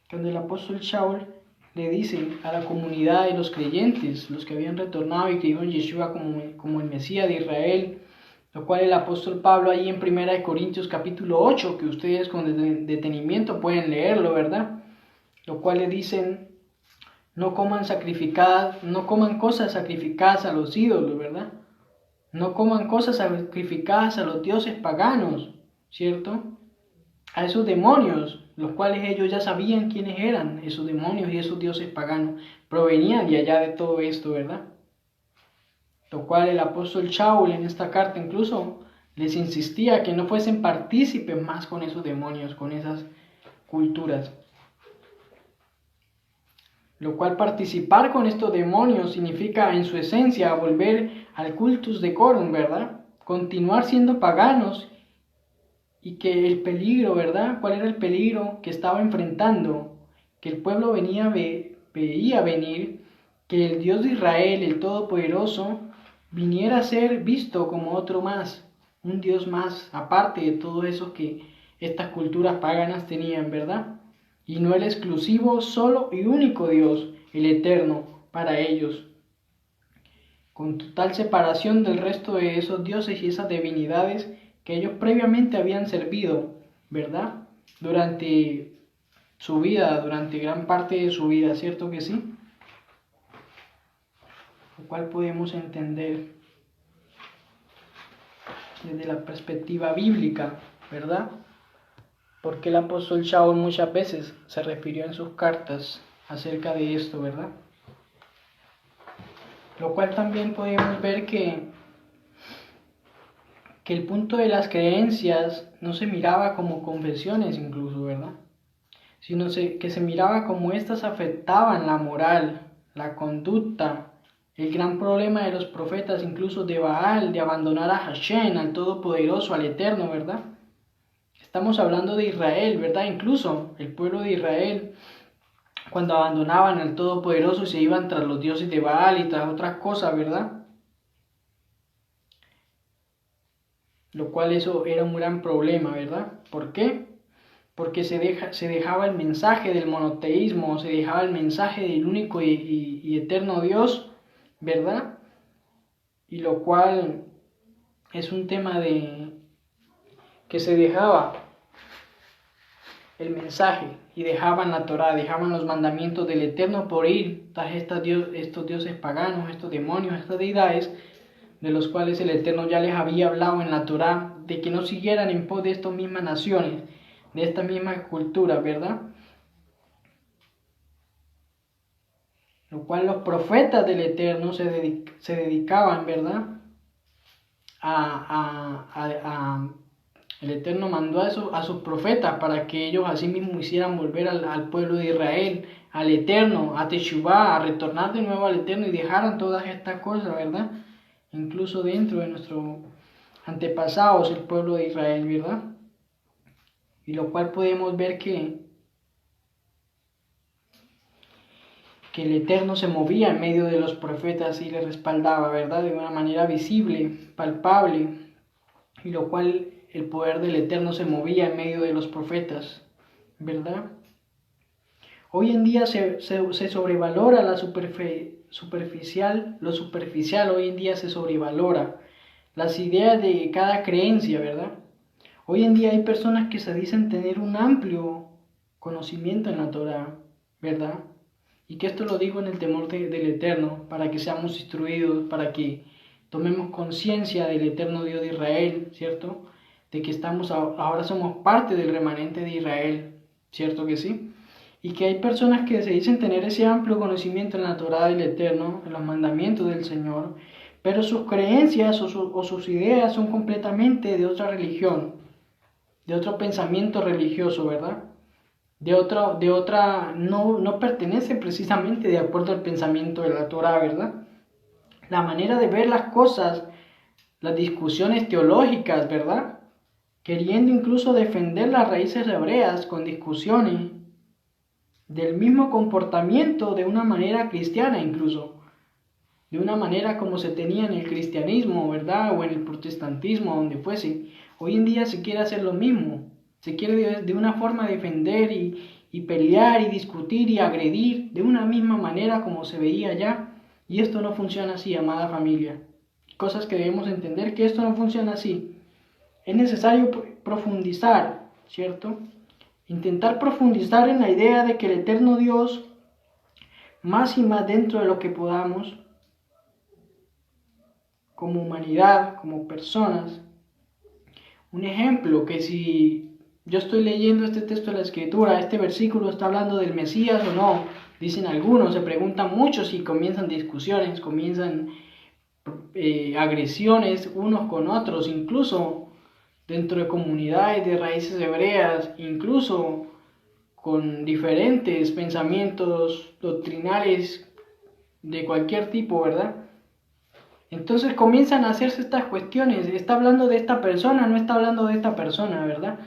cuando el apóstol Shaul le dice a la comunidad de los creyentes, los que habían retornado y creían en Yeshua como el Mesías de Israel, lo cual el apóstol Pablo ahí en 1 Corintios capítulo 8, que ustedes con detenimiento pueden leerlo, ¿verdad? Lo cual le dicen, no coman cosas sacrificadas a los ídolos, ¿verdad? No coman cosas sacrificadas a los dioses paganos, ¿cierto? A esos demonios, los cuales ellos ya sabían quiénes eran, esos demonios y esos dioses paganos, provenían de allá de todo esto, ¿verdad? Lo cual el apóstol Shaul en esta carta incluso les insistía que no fuesen partícipes más con esos demonios, con esas culturas. Lo cual participar con estos demonios significa en su esencia volver al cultus decorum, ¿verdad? Continuar siendo paganos y que el peligro, ¿verdad? ¿Cuál era el peligro que estaba enfrentando? Que el pueblo veía venir, que el Dios de Israel, el Todopoderoso, viniera a ser visto como otro más, un Dios más, aparte de todo eso que estas culturas paganas tenían, ¿verdad? Y no el exclusivo, solo y único Dios, el eterno, para ellos. Con total separación del resto de esos dioses y esas divinidades que ellos previamente habían servido, ¿verdad? Durante su vida, durante gran parte de su vida, ¿cierto que sí? Lo cual podemos entender desde la perspectiva bíblica, ¿verdad? Porque el apóstol Shaul muchas veces se refirió en sus cartas acerca de esto, ¿verdad? Lo cual también podemos ver que el punto de las creencias no se miraba como confesiones incluso, ¿verdad? Sino que se miraba como éstas afectaban la moral, la conducta, el gran problema de los profetas, incluso de Baal, de abandonar a Hashem, al Todopoderoso, al Eterno, ¿verdad? Estamos hablando de Israel, ¿verdad? Incluso el pueblo de Israel, cuando abandonaban al Todopoderoso y se iban tras los dioses de Baal y tras otras cosas, ¿verdad? Lo cual eso era un gran problema, ¿verdad? ¿Por qué? Porque se dejaba el mensaje del monoteísmo, se dejaba el mensaje del único y eterno Dios, ¿verdad? Y lo cual es un tema de que se dejaba el mensaje y dejaban la Torá, dejaban los mandamientos del Eterno por ir tras estos dioses paganos, estos demonios, estas deidades, de los cuales el Eterno ya les había hablado en la Torá, de que no siguieran en pos de estas mismas naciones, de esta misma cultura, ¿verdad? Lo cual los profetas del Eterno se dedicaban, ¿verdad? El Eterno mandó a sus profetas para que ellos así mismo hicieran volver al pueblo de Israel, al Eterno, a Teshuvá, a retornar de nuevo al Eterno y dejaran todas estas cosas, ¿verdad? Incluso dentro de nuestros antepasados, el pueblo de Israel, ¿verdad? Y lo cual podemos ver que el Eterno se movía en medio de los profetas y les respaldaba, ¿verdad? De una manera visible, palpable, y lo cual el poder del Eterno se movía en medio de los profetas, ¿verdad? Hoy en día se sobrevalora lo superficial hoy en día se sobrevalora las ideas de cada creencia, ¿verdad? Hoy en día hay personas que se dicen tener un amplio conocimiento en la Torá, ¿verdad? Y que esto lo digo en el temor del Eterno, para que seamos instruidos, para que tomemos conciencia del eterno Dios de Israel, ¿cierto? De que ahora somos parte del remanente de Israel, ¿cierto que sí? Y que hay personas que se dicen tener ese amplio conocimiento en la Torá del Eterno, en los mandamientos del Señor, pero sus creencias o sus ideas son completamente de otra religión, de otro pensamiento religioso, ¿verdad? No pertenece precisamente de acuerdo al pensamiento de la Torá, ¿verdad? La manera de ver las cosas, las discusiones teológicas, ¿verdad? Queriendo incluso defender las raíces hebreas con discusiones del mismo comportamiento de una manera cristiana incluso, de una manera como se tenía en el cristianismo, ¿verdad? O en el protestantismo, donde fuese. Hoy en día se quiere hacer lo mismo, se quiere de una forma defender y pelear y discutir y agredir de una misma manera como se veía allá. Y esto no funciona así, amada familia. Cosas que debemos entender que esto no funciona así. Es necesario profundizar, ¿cierto? Intentar profundizar en la idea de que el eterno Dios, más y más dentro de lo que podamos, como humanidad, como personas. Un ejemplo, que si yo estoy leyendo este texto de la Escritura, este versículo está hablando del Mesías o no, dicen algunos, se preguntan muchos y comienzan discusiones, comienzan agresiones unos con otros, incluso dentro de comunidades de raíces hebreas, incluso con diferentes pensamientos doctrinales de cualquier tipo, ¿verdad? Entonces comienzan a hacerse estas cuestiones, está hablando de esta persona, no está hablando de esta persona, ¿verdad?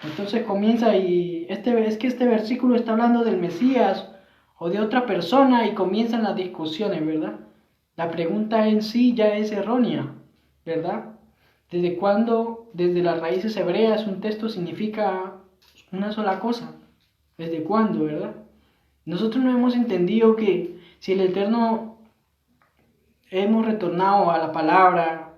Entonces comienza y es que este versículo está hablando del Mesías o de otra persona y comienzan las discusiones, ¿verdad? La pregunta en sí ya es errónea, ¿verdad? ¿Desde cuándo, desde las raíces hebreas, un texto significa una sola cosa? ¿Desde cuándo, verdad? Nosotros no hemos entendido que si el Eterno hemos retornado a la palabra,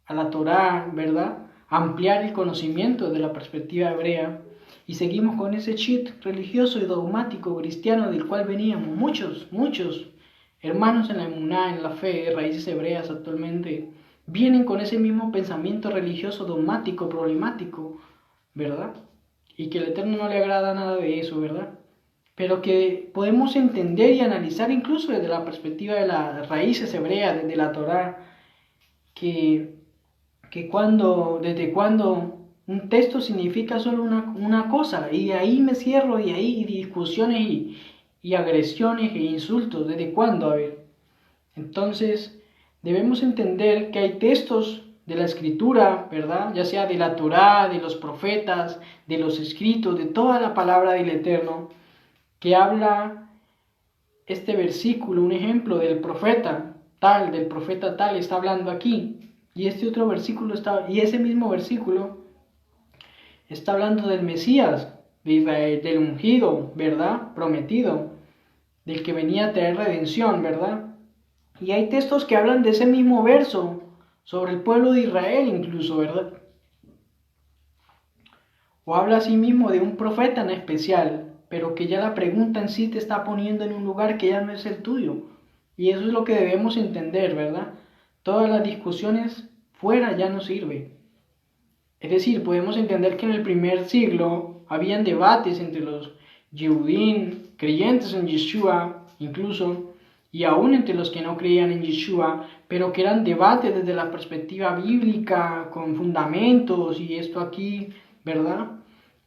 a la Torá, ¿verdad? Ampliar el conocimiento de la perspectiva hebrea y seguimos con ese chip religioso y dogmático cristiano del cual veníamos muchos hermanos en la emuná, en la fe, de raíces hebreas actualmente, vienen con ese mismo pensamiento religioso dogmático, problemático, ¿verdad? Y que el Eterno no le agrada nada de eso, ¿verdad? Pero que podemos entender y analizar incluso desde la perspectiva de las raíces hebreas, desde la Torá, que desde cuando un texto significa solo una cosa, y de ahí me cierro, y ahí discusiones y agresiones e insultos, ¿desde cuándo? A ver, entonces debemos entender que hay textos de la escritura, ¿verdad? Ya sea de la Torá, de los profetas, de los escritos, de toda la palabra del Eterno, que habla este versículo, un ejemplo del profeta tal, está hablando aquí, y este otro versículo y ese mismo versículo está hablando del Mesías, de Israel, del ungido, ¿verdad? Prometido, del que venía a traer redención, ¿verdad? Y hay textos que hablan de ese mismo verso, sobre el pueblo de Israel incluso, ¿verdad? O habla así mismo de un profeta en especial, pero que ya la pregunta en sí te está poniendo en un lugar que ya no es el tuyo. Y eso es lo que debemos entender, ¿verdad? Todas las discusiones fuera ya no sirve. Es decir, podemos entender que en el primer siglo habían debates entre los Yehudim, creyentes en Yeshua, incluso, y aún entre los que no creían en Yeshua, pero que eran debates desde la perspectiva bíblica, con fundamentos y esto aquí, ¿verdad?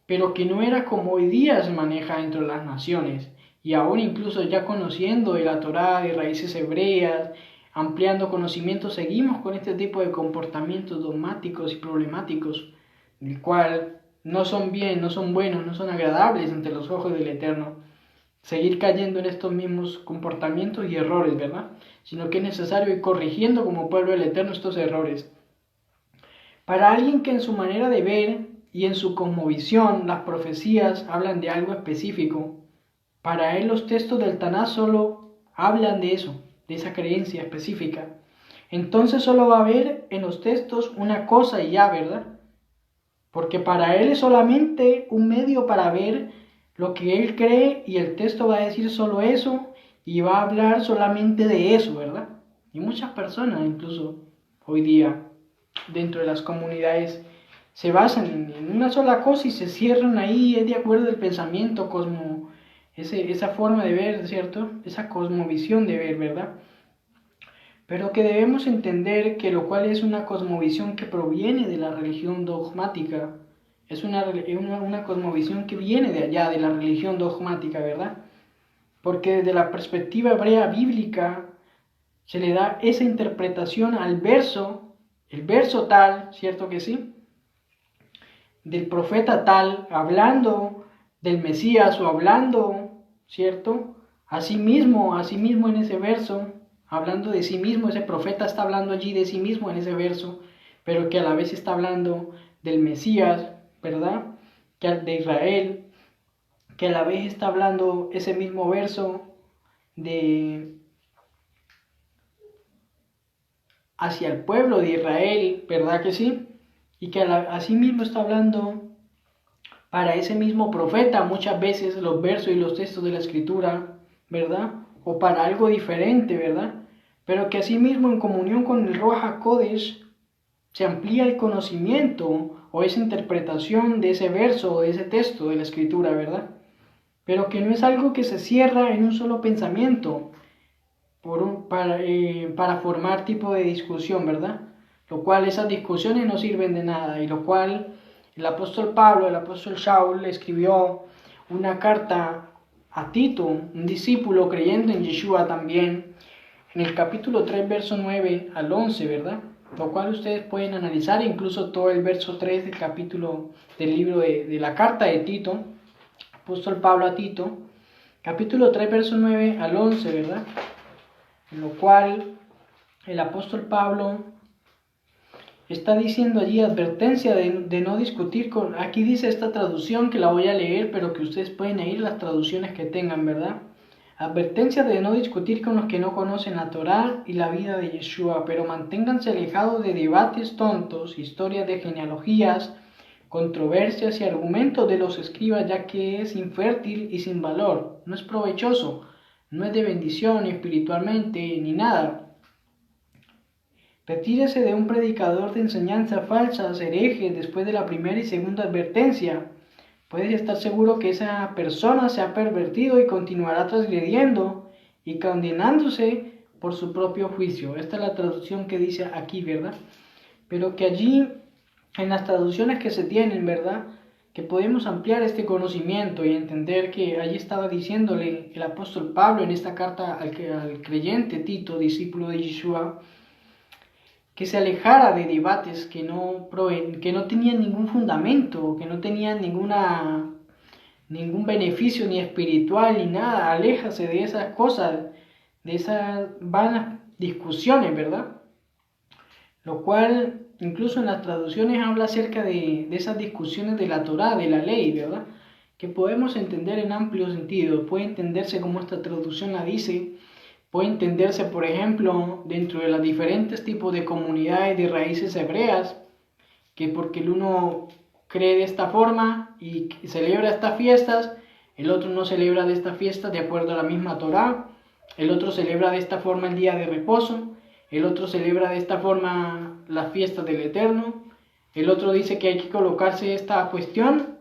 Pero que no era como hoy día se maneja dentro de las naciones, y aún incluso ya conociendo de la Torá, de raíces hebreas, ampliando conocimientos, seguimos con este tipo de comportamientos dogmáticos y problemáticos, el cual no son bien, no son buenos, no son agradables ante los ojos del Eterno. Seguir cayendo en estos mismos comportamientos y errores, ¿verdad? Sino que es necesario ir corrigiendo como pueblo del Eterno estos errores. Para alguien que en su manera de ver y en su cosmovisión las profecías hablan de algo específico, para él los textos del Tanás solo hablan de eso, de esa creencia específica. Entonces solo va a haber en los textos una cosa y ya, ¿verdad? Porque para él es solamente un medio para ver lo que él cree y el texto va a decir solo eso y va a hablar solamente de eso, ¿verdad? Y muchas personas, incluso hoy día, dentro de las comunidades, se basan en una sola cosa y se cierran ahí, es de acuerdo al pensamiento esa forma de ver, ¿cierto? Esa cosmovisión de ver, ¿verdad? Pero que debemos entender que lo cual es una cosmovisión que proviene de la religión dogmática, es una cosmovisión que viene de allá, de la religión dogmática, ¿verdad? Porque desde la perspectiva hebrea bíblica se le da esa interpretación al verso, el verso tal, ¿cierto que sí? Del profeta tal, hablando del Mesías o hablando, ¿cierto? Asimismo en ese verso, hablando de sí mismo, ese profeta está hablando allí de sí mismo en ese verso, pero que a la vez está hablando del Mesías, ¿verdad? De Israel, que a la vez está hablando ese mismo verso de hacia el pueblo de Israel, ¿verdad que sí? Y que asimismo está hablando para ese mismo profeta muchas veces los versos y los textos de la escritura, ¿verdad? O para algo diferente, ¿verdad? Pero que asimismo en comunión con el Ruach HaKodesh se amplía el conocimiento o esa interpretación de ese verso o de ese texto de la escritura, ¿verdad? Pero que no es algo que se cierra en un solo pensamiento para formar tipo de discusión, ¿verdad? Lo cual esas discusiones no sirven de nada y lo cual el apóstol Pablo, el apóstol Shaul escribió una carta a Tito, un discípulo creyendo en Yeshua también, en el capítulo 3, verso 9 al 11, ¿verdad? Lo cual ustedes pueden analizar, incluso todo el verso 3 del capítulo del libro de la carta de Tito, apóstol Pablo a Tito, capítulo 3, verso 9 al 11, ¿verdad? En lo cual el apóstol Pablo está diciendo allí advertencia de no discutir con... Aquí dice esta traducción que la voy a leer, pero que ustedes pueden ir las traducciones que tengan, ¿verdad? Advertencia de no discutir con los que no conocen la Torá y la vida de Yeshua, pero manténganse alejados de debates tontos, historias de genealogías, controversias y argumentos de los escribas, ya que es infértil y sin valor, no es provechoso, no es de bendición ni espiritualmente ni nada. Retírese de un predicador de enseñanza falsas, herejes, después de la primera y segunda advertencia. Puedes estar seguro que esa persona se ha pervertido y continuará transgrediendo y condenándose por su propio juicio. Esta es la traducción que dice aquí, ¿verdad? Pero que allí, en las traducciones que se tienen, ¿verdad? Que podemos ampliar este conocimiento y entender que allí estaba diciéndole el apóstol Pablo en esta carta al creyente Tito, discípulo de Yeshua, que se alejara de debates que no tenían ningún fundamento, que no tenían ningún beneficio ni espiritual ni nada. Aléjase de esas cosas, de esas vanas discusiones, ¿verdad? Lo cual incluso en las traducciones habla acerca de esas discusiones de la Torá, de la ley, ¿verdad? Que podemos entender en amplio sentido. Puede entenderse como esta traducción la dice. Puede entenderse, por ejemplo, dentro de los diferentes tipos de comunidades de raíces hebreas, que porque el uno cree de esta forma y celebra estas fiestas, el otro no celebra de esta fiesta de acuerdo a la misma Torá, el otro celebra de esta forma el día de reposo, el otro celebra de esta forma las fiestas del Eterno, el otro dice que hay que colocarse esta cuestión,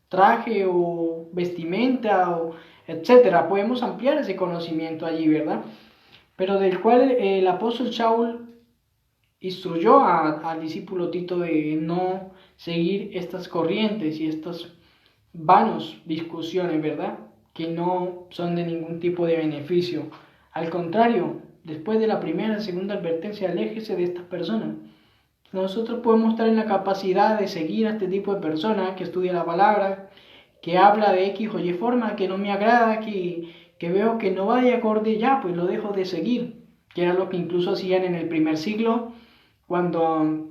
traje o vestimenta o etcétera. Podemos ampliar ese conocimiento allí, ¿verdad? Pero del cual el apóstol Shaul instruyó al discípulo Tito de no seguir estas corrientes y estas vanos discusiones, ¿verdad? Que no son de ningún tipo de beneficio. Al contrario, después de la primera y segunda advertencia, aléjese de estas personas. Nosotros podemos estar en la capacidad de seguir a este tipo de personas que estudia la palabra, que habla de X o Y forma que no me agrada, que veo que no va de acorde ya, pues lo dejo de seguir, que era lo que incluso hacían en el primer siglo, cuando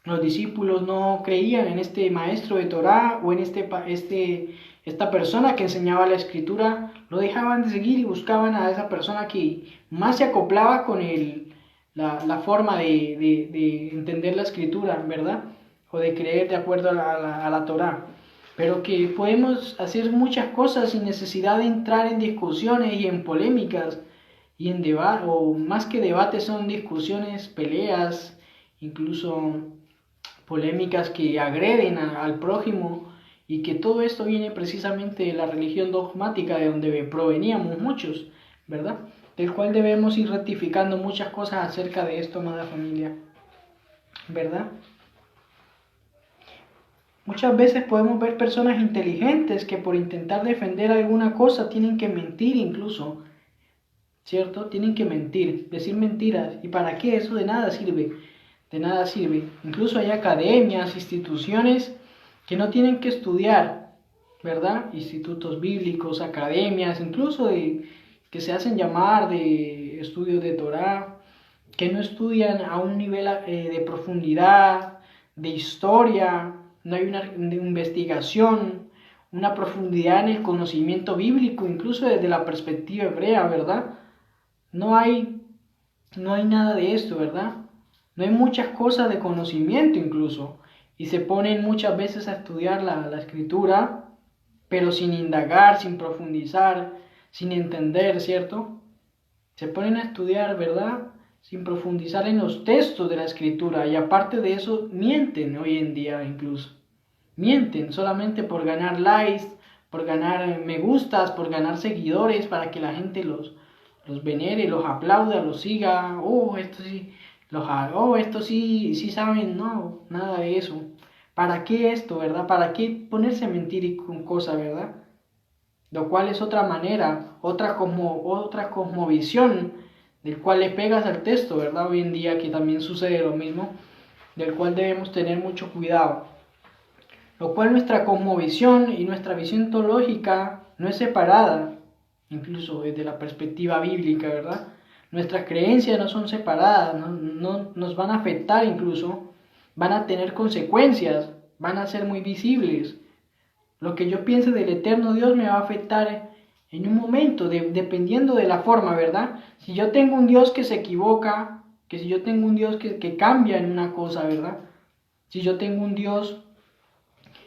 los discípulos no creían en este maestro de Torá o en esta persona que enseñaba la escritura, lo dejaban de seguir y buscaban a esa persona que más se acoplaba con la forma de entender la escritura, ¿verdad? O de creer de acuerdo a la Torá. Pero que podemos hacer muchas cosas sin necesidad de entrar en discusiones y en polémicas y en debate, o más que debates son discusiones, peleas, incluso polémicas que agreden al prójimo, y que todo esto viene precisamente de la religión dogmática de donde proveníamos muchos, ¿verdad? Del cual debemos ir rectificando muchas cosas acerca de esto, amada familia, ¿verdad? Muchas veces podemos ver personas inteligentes que por intentar defender alguna cosa tienen que mentir incluso, ¿cierto? Tienen que mentir, decir mentiras. ¿Y para qué? Eso de nada sirve, de nada sirve. Incluso hay academias, instituciones que no tienen que estudiar, ¿verdad? Institutos bíblicos, academias, incluso que se hacen llamar de estudios de Torá, que no estudian a un nivel de profundidad, de historia, no hay una investigación, una profundidad en el conocimiento bíblico, incluso desde la perspectiva hebrea, ¿verdad? No hay nada de esto, ¿verdad? No hay muchas cosas de conocimiento incluso, y se ponen muchas veces a estudiar la escritura, pero sin indagar, sin profundizar, sin entender, ¿cierto? Se ponen a estudiar, ¿verdad? Sin profundizar en los textos de la escritura, y aparte de eso mienten hoy en día incluso. Mienten solamente por ganar likes, por ganar me gustas, por ganar seguidores, para que la gente los venere, los aplauda, los siga. Oh, esto sí, esto sí, sí saben, no, nada de eso. ¿Para qué esto, verdad? ¿Para qué ponerse a mentir con cosas, verdad? Lo cual es otra manera, otra cosmovisión, del cual le pegas al texto, ¿verdad? Hoy en día que también sucede lo mismo, del cual debemos tener mucho cuidado. Lo cual nuestra cosmovisión y nuestra visión teológica no es separada, incluso desde la perspectiva bíblica, ¿verdad? Nuestras creencias no son separadas, no nos van a afectar incluso, van a tener consecuencias, van a ser muy visibles. Lo que yo piense del eterno Dios me va a afectar en un momento, dependiendo de la forma, ¿verdad? Si yo tengo un Dios que se equivoca, que si yo tengo un Dios que cambia en una cosa, ¿verdad? Si yo tengo un Dios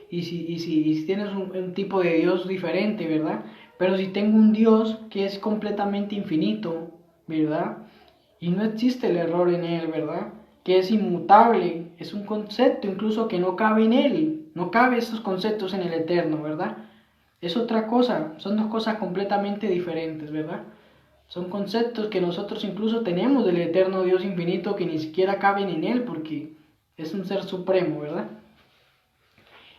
y si tienes un tipo de Dios diferente, ¿verdad? Pero si tengo un Dios que es completamente infinito, ¿verdad? Y no existe el error en él, ¿verdad? Que es inmutable, es un concepto incluso que no cabe en él, no cabe esos conceptos en el eterno, ¿verdad? Es otra cosa, son dos cosas completamente diferentes, ¿verdad? Son conceptos que nosotros incluso tenemos del eterno Dios infinito que ni siquiera caben en él porque es un ser supremo, ¿verdad?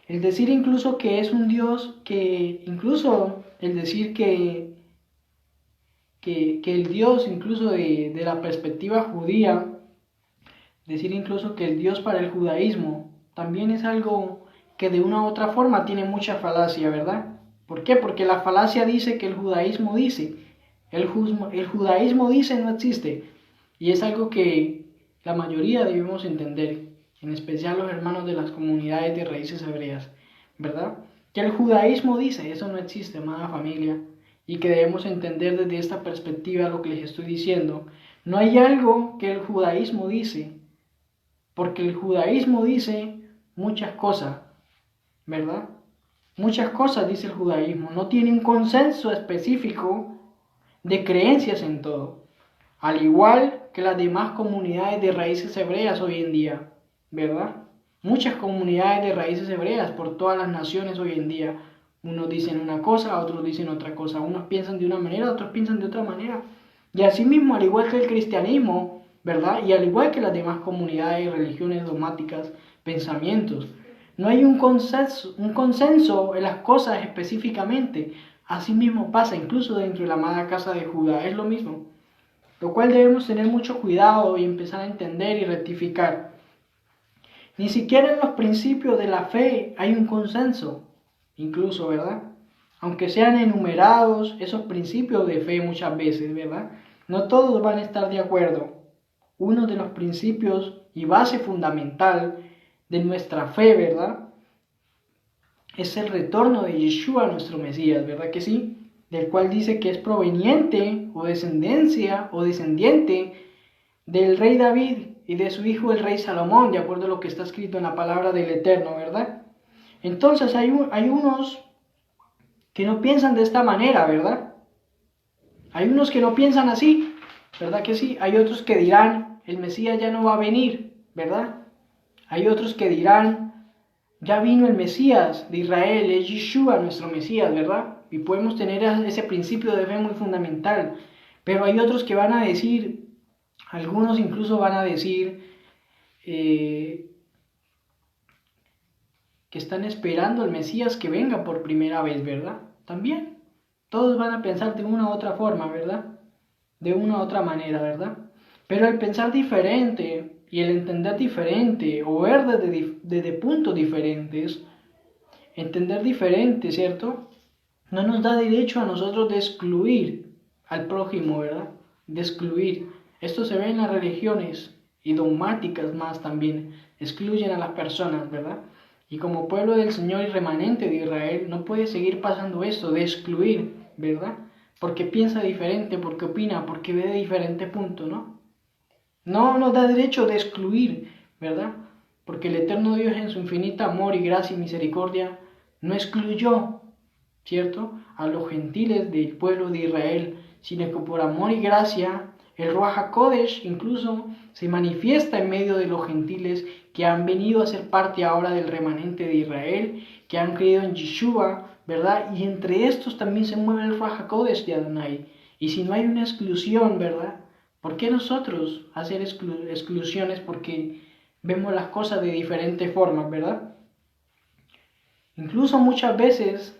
El decir incluso que es un Dios que, incluso el decir que el Dios, incluso de la perspectiva judía, decir incluso que el Dios para el judaísmo, también es algo que de una u otra forma tiene mucha falacia, ¿verdad? ¿Por qué? Porque la falacia dice que el judaísmo dice, el judaísmo dice no existe, y es algo que la mayoría debemos entender, en especial los hermanos de las comunidades de raíces hebreas, ¿verdad? Que el judaísmo dice, eso no existe, amada familia, y que debemos entender desde esta perspectiva lo que les estoy diciendo. No hay algo que el judaísmo dice, porque el judaísmo dice muchas cosas, ¿verdad? Muchas cosas dice el judaísmo, no tiene un consenso específico de creencias en todo, al igual que las demás comunidades de raíces hebreas hoy en día, ¿verdad? Muchas comunidades de raíces hebreas por todas las naciones hoy en día. Unos dicen una cosa, otros dicen otra cosa. Unos piensan de una manera, otros piensan de otra manera. Y asimismo, al igual que el cristianismo, ¿verdad? Y al igual que las demás comunidades, religiones dogmáticas, pensamientos, no hay un consenso en las cosas específicamente. Asimismo pasa incluso dentro de la amada casa de Judá. Es lo mismo. Lo cual debemos tener mucho cuidado y empezar a entender y rectificar. Ni siquiera en los principios de la fe hay un consenso, incluso, ¿verdad? Aunque sean enumerados esos principios de fe muchas veces, ¿verdad? No todos van a estar de acuerdo. Uno de los principios y base fundamental de nuestra fe, ¿verdad? Es el retorno de Yeshua, nuestro Mesías, ¿verdad que sí? Del cual dice que es proveniente o descendencia o descendiente del rey David y de su hijo el rey Salomón, de acuerdo a lo que está escrito en la palabra del Eterno, ¿verdad? Entonces hay unos que no piensan de esta manera, ¿verdad? Hay unos que no piensan así, ¿verdad que sí? Hay otros que dirán, el Mesías ya no va a venir, ¿verdad? Hay otros que dirán, ya vino el Mesías de Israel, es Yeshua nuestro Mesías, ¿verdad? Y podemos tener ese principio de fe muy fundamental. Pero hay otros que van a decir, algunos incluso van a decir que están esperando al Mesías que venga por primera vez, ¿verdad? También. Todos van a pensar de una u otra forma, ¿verdad? De una u otra manera, ¿verdad? Pero el pensar diferente y el entender diferente o ver desde puntos diferentes, entender diferente, ¿cierto? No nos da derecho a nosotros de excluir al prójimo, ¿verdad? De excluir. Esto se ve en las religiones y dogmáticas más también. Excluyen a las personas, ¿verdad? Y como pueblo del Señor y remanente de Israel, no puede seguir pasando esto de excluir, ¿verdad? Porque piensa diferente, porque opina, porque ve de diferente punto, ¿no? No nos da derecho de excluir, ¿verdad? Porque el eterno Dios en su infinita amor y gracia y misericordia no excluyó, ¿cierto?, a los gentiles del pueblo de Israel, sino que por amor y gracia el Ruach HaKodesh incluso se manifiesta en medio de los gentiles que han venido a ser parte ahora del remanente de Israel, que han creído en Yeshua, ¿verdad? Y entre estos también se mueve el Ruach HaKodesh de Adonai. Y si no hay una exclusión, ¿verdad? ¿Por qué nosotros hacer exclusiones? Porque vemos las cosas de diferentes formas, ¿verdad? Incluso muchas veces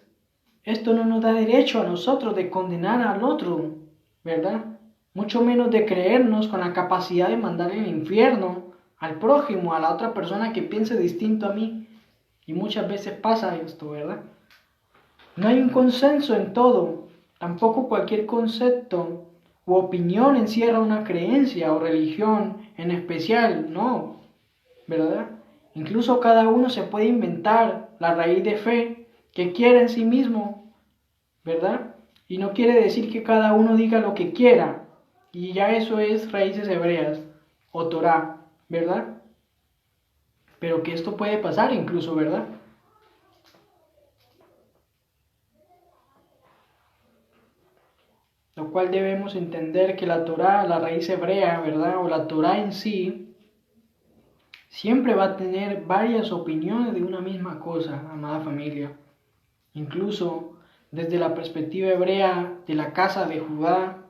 esto no nos da derecho a nosotros de condenar al otro, ¿verdad? Mucho menos de creernos con la capacidad de mandar al infierno al prójimo, a la otra persona que piense distinto a mí. Y muchas veces pasa esto, ¿verdad? No hay un consenso en todo, tampoco cualquier concepto u opinión encierra una creencia o religión en especial, no, ¿verdad? Incluso cada uno se puede inventar la raíz de fe que quiera en sí mismo, ¿verdad? Y no quiere decir que cada uno diga lo que quiera, y ya eso es raíces hebreas o Torah, ¿verdad? Pero que esto puede pasar incluso, ¿verdad? Lo cual debemos entender que la Torah, la raíz hebrea, ¿verdad? O la Torah en sí, siempre va a tener varias opiniones de una misma cosa, amada familia. Incluso desde la perspectiva hebrea de la casa de Judá,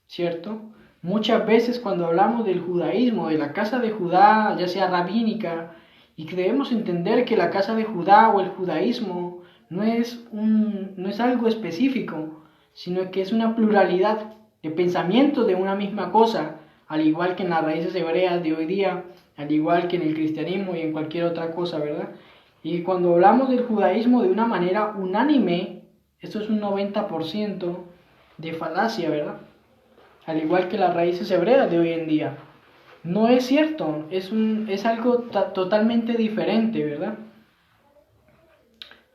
¿cierto? Muchas veces cuando hablamos del judaísmo, de la casa de Judá, ya sea rabínica, y que debemos entender que la casa de Judá o el judaísmo no es algo específico, sino que es una pluralidad de pensamientos de una misma cosa, al igual que en las raíces hebreas de hoy día, al igual que en el cristianismo y en cualquier otra cosa, ¿verdad? Y cuando hablamos del judaísmo de una manera unánime, esto es un 90% de falacia, ¿verdad? Al igual que las raíces hebreas de hoy en día. No es cierto, es algo totalmente diferente, ¿verdad?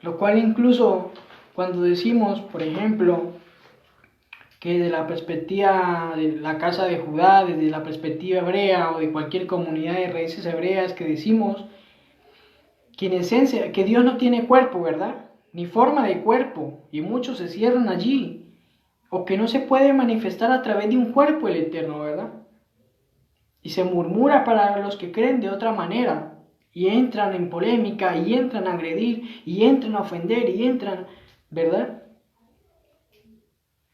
Lo cual incluso cuando decimos, por ejemplo, que de la perspectiva de la casa de Judá, desde la perspectiva hebrea o de cualquier comunidad de raíces hebreas, que decimos que en esencia, que Dios no tiene cuerpo, ¿verdad? Ni forma de cuerpo, y muchos se cierran allí, o que no se puede manifestar a través de un cuerpo el Eterno, ¿verdad? Y se murmura para los que creen de otra manera, y entran en polémica, y entran a agredir, y entran a ofender, y entran, ¿verdad?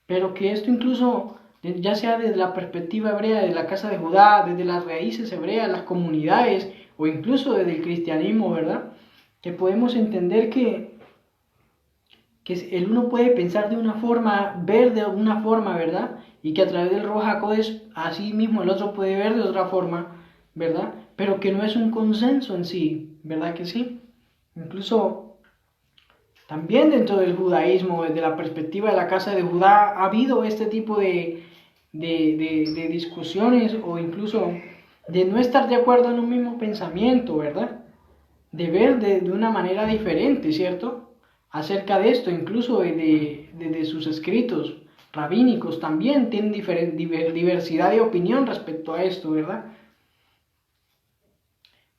Pero que esto incluso, ya sea desde la perspectiva hebrea de la casa de Judá, desde las raíces hebreas, las comunidades, o incluso desde el cristianismo, ¿verdad? Que podemos entender que el uno puede pensar de una forma, ver de una forma, ¿verdad? Y que a través del Ruach HaKodesh, así mismo el otro puede ver de otra forma, ¿verdad? Pero que no es un consenso en sí, ¿verdad que sí? Incluso también dentro del judaísmo, desde la perspectiva de la casa de Judá, ha habido este tipo de discusiones o incluso de no estar de acuerdo en un mismo pensamiento, ¿verdad? De ver de una manera diferente, ¿cierto? Acerca de esto, incluso de sus escritos rabínicos también tienen diversidad de opinión respecto a esto, ¿verdad?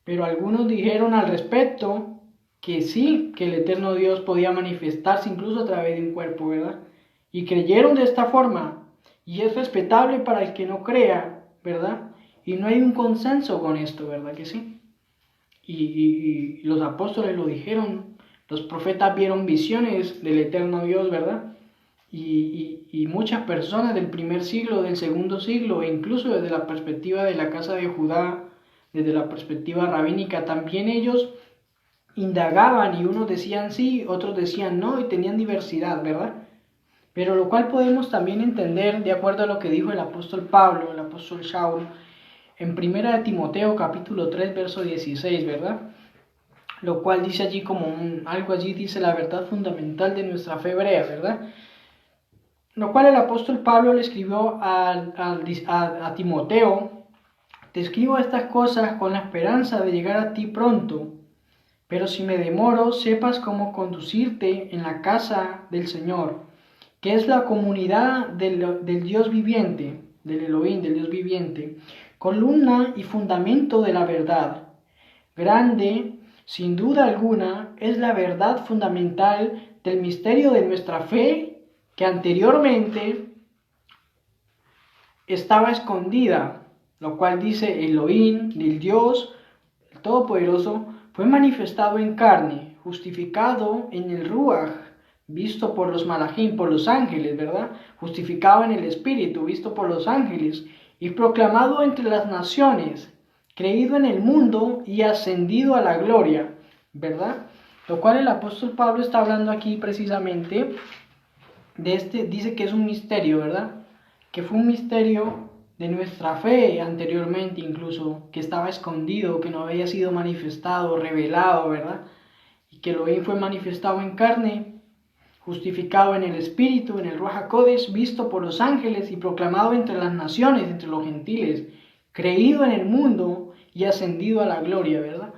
Pero algunos dijeron al respecto que sí, que el eterno Dios podía manifestarse incluso a través de un cuerpo, ¿verdad? Y creyeron de esta forma, y es respetable para el que no crea, ¿verdad? Y no hay un consenso con esto, ¿verdad que sí? y los apóstoles lo dijeron, los profetas vieron visiones del eterno Dios, ¿verdad? Y muchas personas del primer siglo, del segundo siglo, e incluso desde la perspectiva de la casa de Judá, desde la perspectiva rabínica, también ellos indagaban y unos decían sí, otros decían no y tenían diversidad, ¿verdad? Pero lo cual podemos también entender de acuerdo a lo que dijo el apóstol Pablo, el apóstol Shaul, en 1 Timoteo capítulo 3, verso 16, ¿verdad? Lo cual dice allí algo allí dice la verdad fundamental de nuestra fe hebrea, ¿verdad? Lo cual el apóstol Pablo le escribió a Timoteo: te escribo estas cosas con la esperanza de llegar a ti pronto, pero si me demoro, sepas cómo conducirte en la casa del Señor, que es la comunidad del Dios viviente, del Elohim, del Dios viviente, columna y fundamento de la verdad. Grande, sin duda alguna, es la verdad fundamental del misterio de nuestra fe, que anteriormente estaba escondida, lo cual dice Elohim, el Dios, el Todopoderoso, fue manifestado en carne, justificado en el Ruach, visto por los Malachim, por los ángeles, ¿verdad? Justificado en el Espíritu, visto por los ángeles, y proclamado entre las naciones, creído en el mundo y ascendido a la gloria, ¿verdad? Lo cual el apóstol Pablo está hablando aquí precisamente dice que es un misterio, ¿verdad? Que fue un misterio de nuestra fe anteriormente incluso, que estaba escondido, que no había sido manifestado, revelado, ¿verdad? Y que lo fue manifestado en carne, justificado en el Espíritu, en el Ruach HaKodesh, visto por los ángeles y proclamado entre las naciones, entre los gentiles, creído en el mundo y ascendido a la gloria, ¿verdad?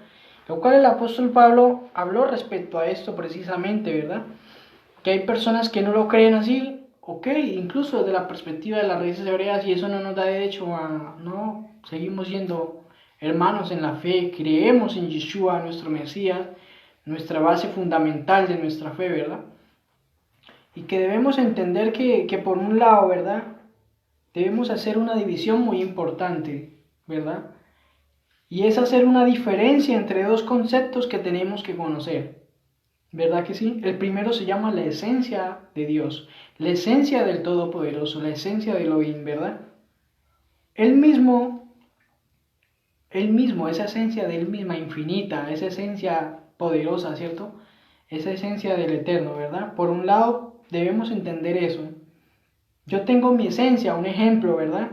Lo cual el apóstol Pablo habló respecto a esto precisamente, ¿verdad? Que hay personas que no lo creen así, ok, incluso desde la perspectiva de las raíces hebreas, y eso no nos da derecho a, no, seguimos siendo hermanos en la fe, creemos en Yeshua, nuestro Mesías, nuestra base fundamental de nuestra fe, ¿verdad? Y que debemos entender que por un lado, ¿verdad? Debemos hacer una división muy importante, ¿verdad? Y es hacer una diferencia entre dos conceptos que tenemos que conocer. ¿Verdad que sí? El primero se llama la esencia de Dios, la esencia del Todopoderoso, la esencia de Elohim, ¿verdad? Él mismo, esa esencia de Él misma infinita, esa esencia poderosa, ¿cierto? Esa esencia del Eterno, ¿verdad? Por un lado, debemos entender eso. Yo tengo mi esencia, un ejemplo, ¿verdad?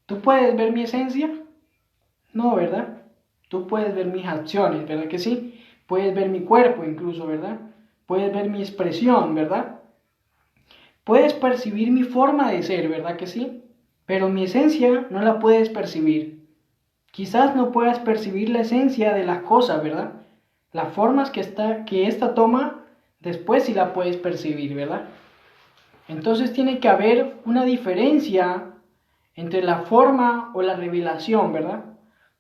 ¿Tú puedes ver mi esencia? No, ¿verdad? Tú puedes ver mis acciones, ¿verdad que sí? Puedes ver mi cuerpo incluso, ¿verdad? Puedes ver mi expresión, ¿verdad? Puedes percibir mi forma de ser, ¿verdad que sí? Pero mi esencia no la puedes percibir. Quizás no puedas percibir la esencia de las cosas, ¿verdad? Las formas que esta toma, después sí la puedes percibir, ¿verdad? Entonces tiene que haber una diferencia entre la forma o la revelación, ¿verdad?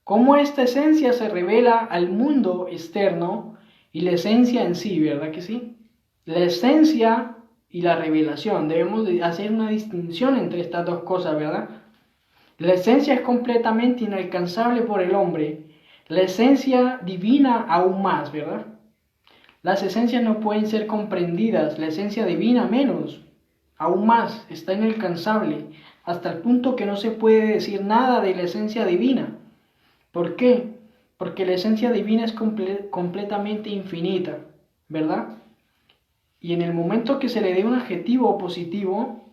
Cómo esta esencia se revela al mundo externo y la esencia en sí, ¿verdad que sí? La esencia y la revelación, debemos de hacer una distinción entre estas dos cosas, ¿verdad? La esencia es completamente inalcanzable por el hombre, la esencia divina aún más, ¿verdad? Las esencias no pueden ser comprendidas, la esencia divina menos, aún más, está inalcanzable, hasta el punto que no se puede decir nada de la esencia divina. ¿Por qué? Porque la esencia divina es completamente infinita, ¿verdad? Y en el momento que se le dé un adjetivo positivo,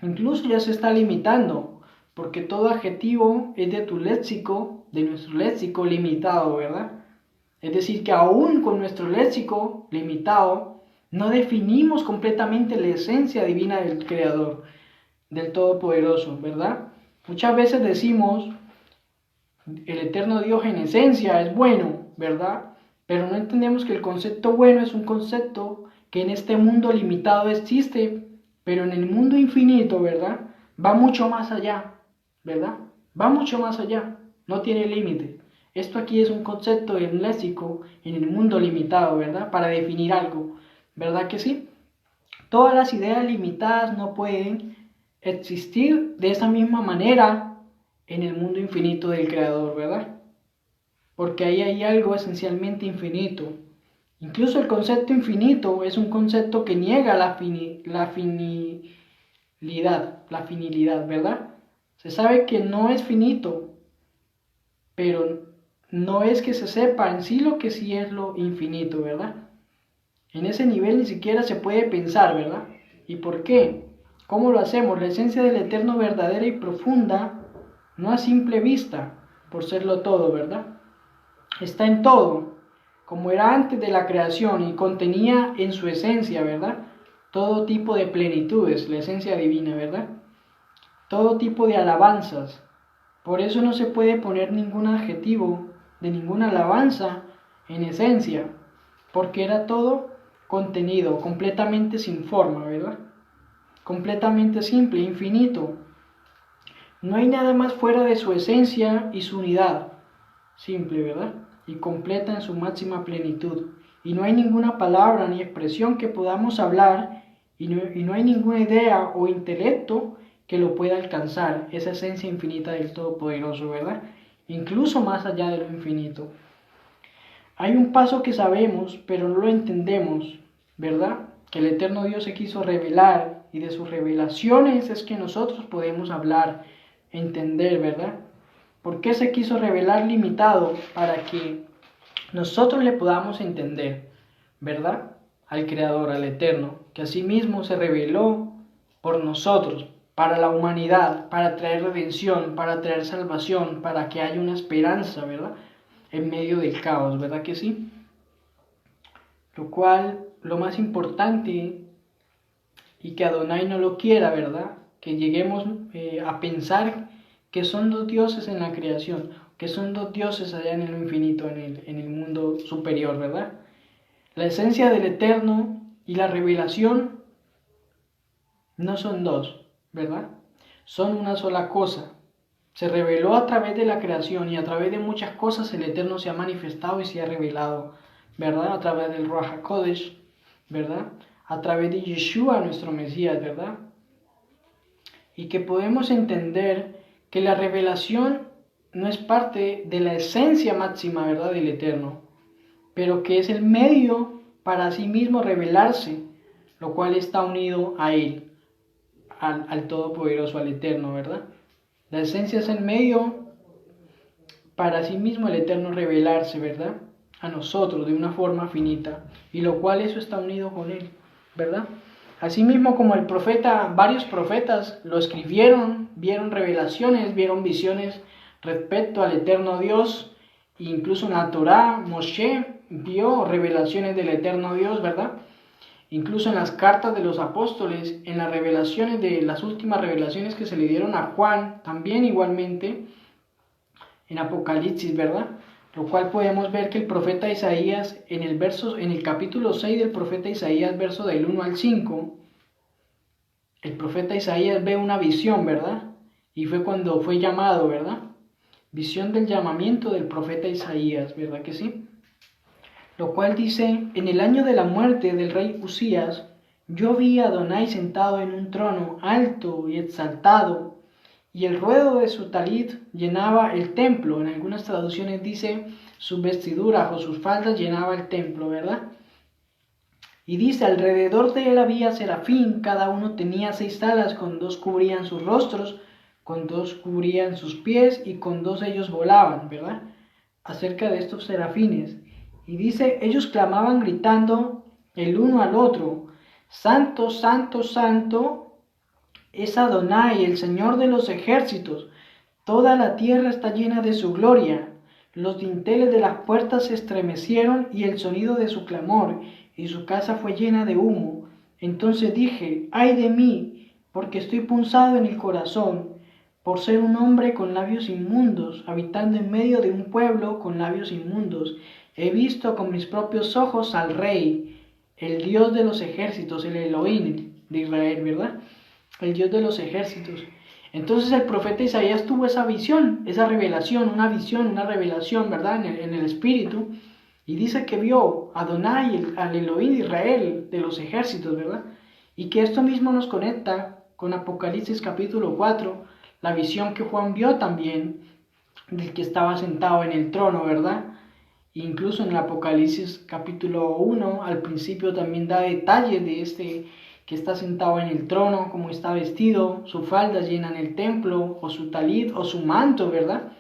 incluso ya se está limitando, porque todo adjetivo es de tu léxico, de nuestro léxico limitado, ¿verdad? Es decir, que aún con nuestro léxico limitado, no definimos completamente la esencia divina del Creador, del Todopoderoso, ¿verdad? Muchas veces decimos, el eterno Dios en esencia es bueno, ¿verdad? Pero no entendemos que el concepto bueno es un concepto que en este mundo limitado existe, pero en el mundo infinito, ¿verdad? Va mucho más allá, ¿verdad? Va mucho más allá, no tiene límite. Esto aquí es un concepto en léxico en el mundo limitado, ¿verdad? Para definir algo, ¿verdad que sí? Todas las ideas limitadas no pueden existir de esa misma manera en el mundo infinito del Creador, ¿verdad? porque ahí hay algo esencialmente infinito. Incluso el concepto infinito es un concepto que niega la finilidad, ¿verdad? Se sabe que no es finito, pero no es que se sepa en sí lo que sí es lo infinito, ¿verdad? En ese nivel ni siquiera se puede pensar, ¿verdad? ¿Y por qué? ¿Cómo lo hacemos? La esencia del eterno verdadera y profunda, no a simple vista, por serlo todo, ¿verdad? Está en todo, como era antes de la creación y contenía en su esencia, ¿verdad? Todo tipo de plenitudes, la esencia divina, ¿verdad? Todo tipo de alabanzas. Por eso no se puede poner ningún adjetivo de ninguna alabanza en esencia, porque era todo contenido, completamente sin forma, ¿verdad? Completamente simple, infinito. No hay nada más fuera de su esencia y su unidad, simple, ¿verdad? Y completa en su máxima plenitud. Y no hay ninguna palabra ni expresión que podamos hablar y no hay ninguna idea o intelecto que lo pueda alcanzar, esa esencia infinita del Todopoderoso, ¿verdad? Incluso más allá de lo infinito. Hay un paso que sabemos, pero no lo entendemos, ¿verdad? Que el eterno Dios se quiso revelar y de sus revelaciones es que nosotros podemos hablar, entender, ¿verdad? ¿Por qué se quiso revelar limitado? Para que nosotros le podamos entender, ¿verdad? Al Creador, al Eterno, que asimismo se reveló por nosotros, para la humanidad, para traer redención, para traer salvación, para que haya una esperanza, ¿verdad? En medio del caos, ¿verdad que sí? Lo cual, lo más importante, y que Adonai no lo quiera, ¿verdad? Que lleguemos a pensar que son dos dioses en la creación, que son dos dioses allá en lo infinito, en el mundo superior, ¿verdad? La esencia del eterno y la revelación no son dos, ¿verdad? Son una sola cosa. Se reveló a través de la creación y a través de muchas cosas el Eterno se ha manifestado y se ha revelado, ¿verdad? A través del Ruach HaKodesh, ¿verdad? A través de Yeshua, nuestro Mesías, ¿verdad? Y que podemos entender que la revelación no es parte de la esencia máxima, ¿verdad? Del Eterno, pero que es el medio para sí mismo revelarse, lo cual está unido a Él, al Todopoderoso, al Eterno, ¿verdad? La esencia es el medio para sí mismo el Eterno revelarse, ¿verdad? A nosotros de una forma finita, y lo cual eso está unido con Él, ¿verdad? Asimismo como el profeta, varios profetas lo escribieron, vieron revelaciones, vieron visiones respecto al Eterno Dios, e incluso en la Torá, Moshe vio revelaciones del Eterno Dios, ¿verdad? Incluso en las cartas de los apóstoles, en las revelaciones de las últimas revelaciones que se le dieron a Juan, también igualmente en Apocalipsis, ¿verdad? Lo cual podemos ver que el profeta Isaías, en el capítulo 6 del profeta Isaías, verso del 1 al 5, el profeta Isaías ve una visión, ¿verdad? Y fue cuando fue llamado, ¿verdad? Visión del llamamiento del profeta Isaías, ¿verdad que sí? Lo cual dice, en el año de la muerte del rey Usías, yo vi a Adonai sentado en un trono alto y exaltado, y el ruedo de su talit llenaba el templo. En algunas traducciones dice, sus vestiduras o sus faldas llenaba el templo, ¿verdad? Y dice, alrededor de él había serafín, cada uno tenía 6 alas, con 2 cubrían sus rostros, con 2 cubrían sus pies, y con 2 ellos volaban, ¿verdad? Acerca de estos serafines. Y dice, ellos clamaban gritando el uno al otro, Santo, Santo, Santo es Adonai, el Señor de los ejércitos. Toda la tierra está llena de su gloria. Los dinteles de las puertas se estremecieron y el sonido de su clamor, y su casa fue llena de humo. Entonces dije, ay de mí, porque estoy punzado en el corazón, por ser un hombre con labios inmundos, habitando en medio de un pueblo con labios inmundos. He visto con mis propios ojos al Rey, el Dios de los ejércitos, el Elohim de Israel, ¿verdad? El Dios de los ejércitos. Entonces el profeta Isaías tuvo esa visión, esa revelación, una revelación, ¿verdad? En el espíritu. Y dice que vio a Adonai, al Elohim de Israel, de los ejércitos, ¿verdad? Y que esto mismo nos conecta con Apocalipsis capítulo 4, la visión que Juan vio también, del que estaba sentado en el trono, ¿verdad? Incluso en el Apocalipsis capítulo 1, al principio también da detalles de este que está sentado en el trono, cómo está vestido, su falda llena en el templo, o su talit, o su manto, ¿verdad?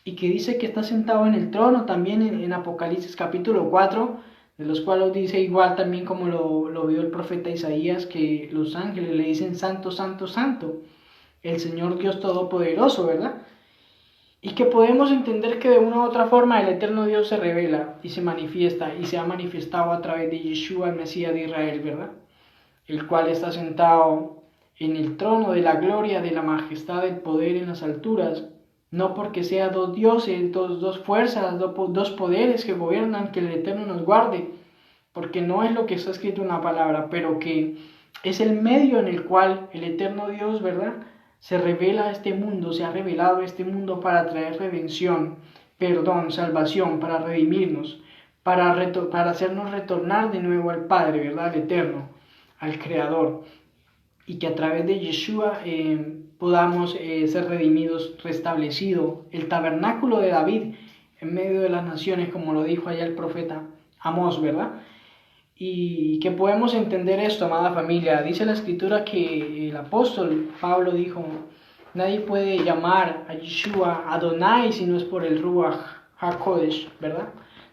Y que dice que está sentado en el trono también en Apocalipsis capítulo 4, de los cuales dice igual también como lo vio el profeta Isaías, que los ángeles le dicen santo, santo, santo, el Señor Dios Todopoderoso, ¿verdad? Y que podemos entender que de una u otra forma el eterno Dios se revela y se manifiesta y se ha manifestado a través de Yeshua, el Mesías de Israel, ¿verdad? El cual está sentado en el trono de la gloria, de la majestad, del poder en las alturas, no porque sea dos dioses, dos fuerzas, dos poderes que gobiernan, que el Eterno nos guarde, porque no es lo que está escrito en la palabra, pero que es el medio en el cual el Eterno Dios, ¿verdad?, se revela a este mundo, se ha revelado a este mundo para traer redención, perdón, salvación, para redimirnos, para hacernos retornar de nuevo al Padre, ¿verdad?, al Eterno, al Creador, y que a través de Yeshua podamos ser redimidos, restablecido, el tabernáculo de David en medio de las naciones, como lo dijo allá el profeta Amós, ¿verdad? Y que podemos entender esto, amada familia. Dice la escritura que el apóstol Pablo dijo, nadie puede llamar a Yeshua Adonai si no es por el Ruach HaKodesh, ¿verdad?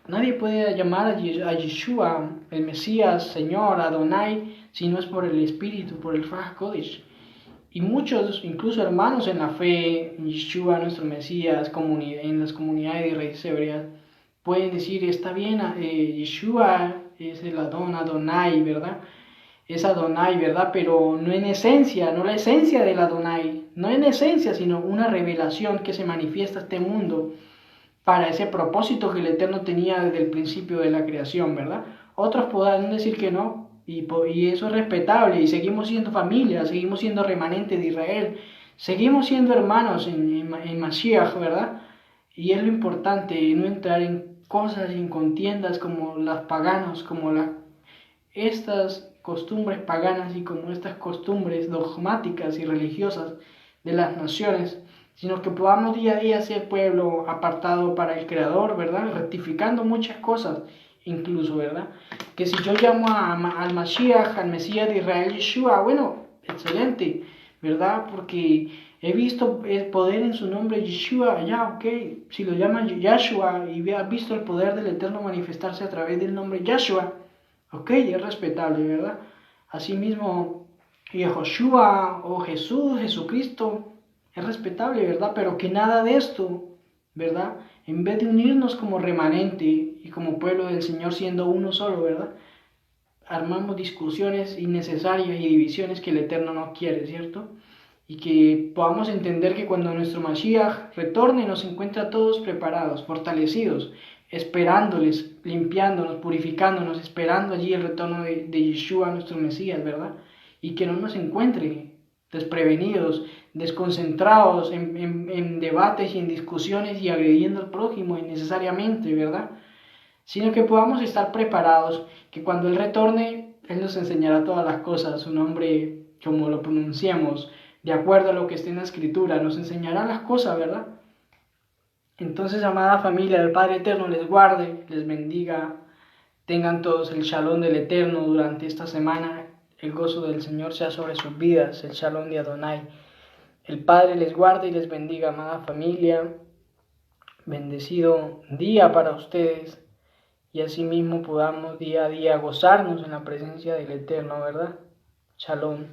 Nadie puede llamar a Yeshua, el Mesías, Señor, Adonai, si no es por el Espíritu, por el Ruach HaKodesh. Y muchos, incluso hermanos en la fe, en Yeshua, nuestro Mesías, en las comunidades de raíces hebreas, pueden decir, está bien, Yeshua es el Adonai, ¿verdad? Es Adonai, ¿verdad? Pero no en esencia, no la esencia del Adonai, no en esencia, sino una revelación que se manifiesta a este mundo para ese propósito que el Eterno tenía desde el principio de la creación, ¿verdad? Otros podrán decir que no, y eso es respetable, y seguimos siendo familia, seguimos siendo remanente de Israel, seguimos siendo hermanos en Mashiach, ¿verdad? Y es lo importante, no entrar en cosas, en contiendas como las paganos, como estas costumbres paganas y como estas costumbres dogmáticas y religiosas de las naciones, sino que podamos día a día ser pueblo apartado para el Creador, ¿verdad? Rectificando muchas cosas, incluso, ¿verdad? Que si yo llamo al Mashiach, al Mesías de Israel, Yeshua, bueno, excelente, ¿verdad? Porque he visto el poder en su nombre, Yeshua, ya, ok, si lo llaman Yahshua y has visto el poder del Eterno manifestarse a través del nombre Yahshua, ok, es respetable, ¿verdad? Asimismo, Yehoshua o Jesús, Jesucristo, es respetable, ¿verdad? Pero que nada de esto, ¿verdad? En vez de unirnos como remanente y como pueblo del Señor siendo uno solo, ¿verdad? Armamos discusiones innecesarias y divisiones que el Eterno no quiere, ¿cierto? Y que podamos entender que cuando nuestro Mashiach retorne nos encuentra a todos preparados, fortalecidos, esperándoles, limpiándonos, purificándonos, esperando allí el retorno de Yeshua, nuestro Mesías, ¿verdad? Y que no nos encuentre desprevenidos, desconcentrados en debates y en discusiones y agrediendo al prójimo innecesariamente, ¿verdad? Sino que podamos estar preparados, que cuando Él retorne, Él nos enseñará todas las cosas, su nombre, como lo pronunciamos, de acuerdo a lo que esté en la Escritura, nos enseñará las cosas, ¿verdad? Entonces, amada familia, el Padre Eterno les guarde, les bendiga, tengan todos el shalom del Eterno durante esta semana, el gozo del Señor sea sobre sus vidas, el shalom de Adonai. El Padre les guarde y les bendiga, amada familia, bendecido día para ustedes, y asimismo podamos día a día gozarnos en la presencia del Eterno, ¿verdad? Shalom.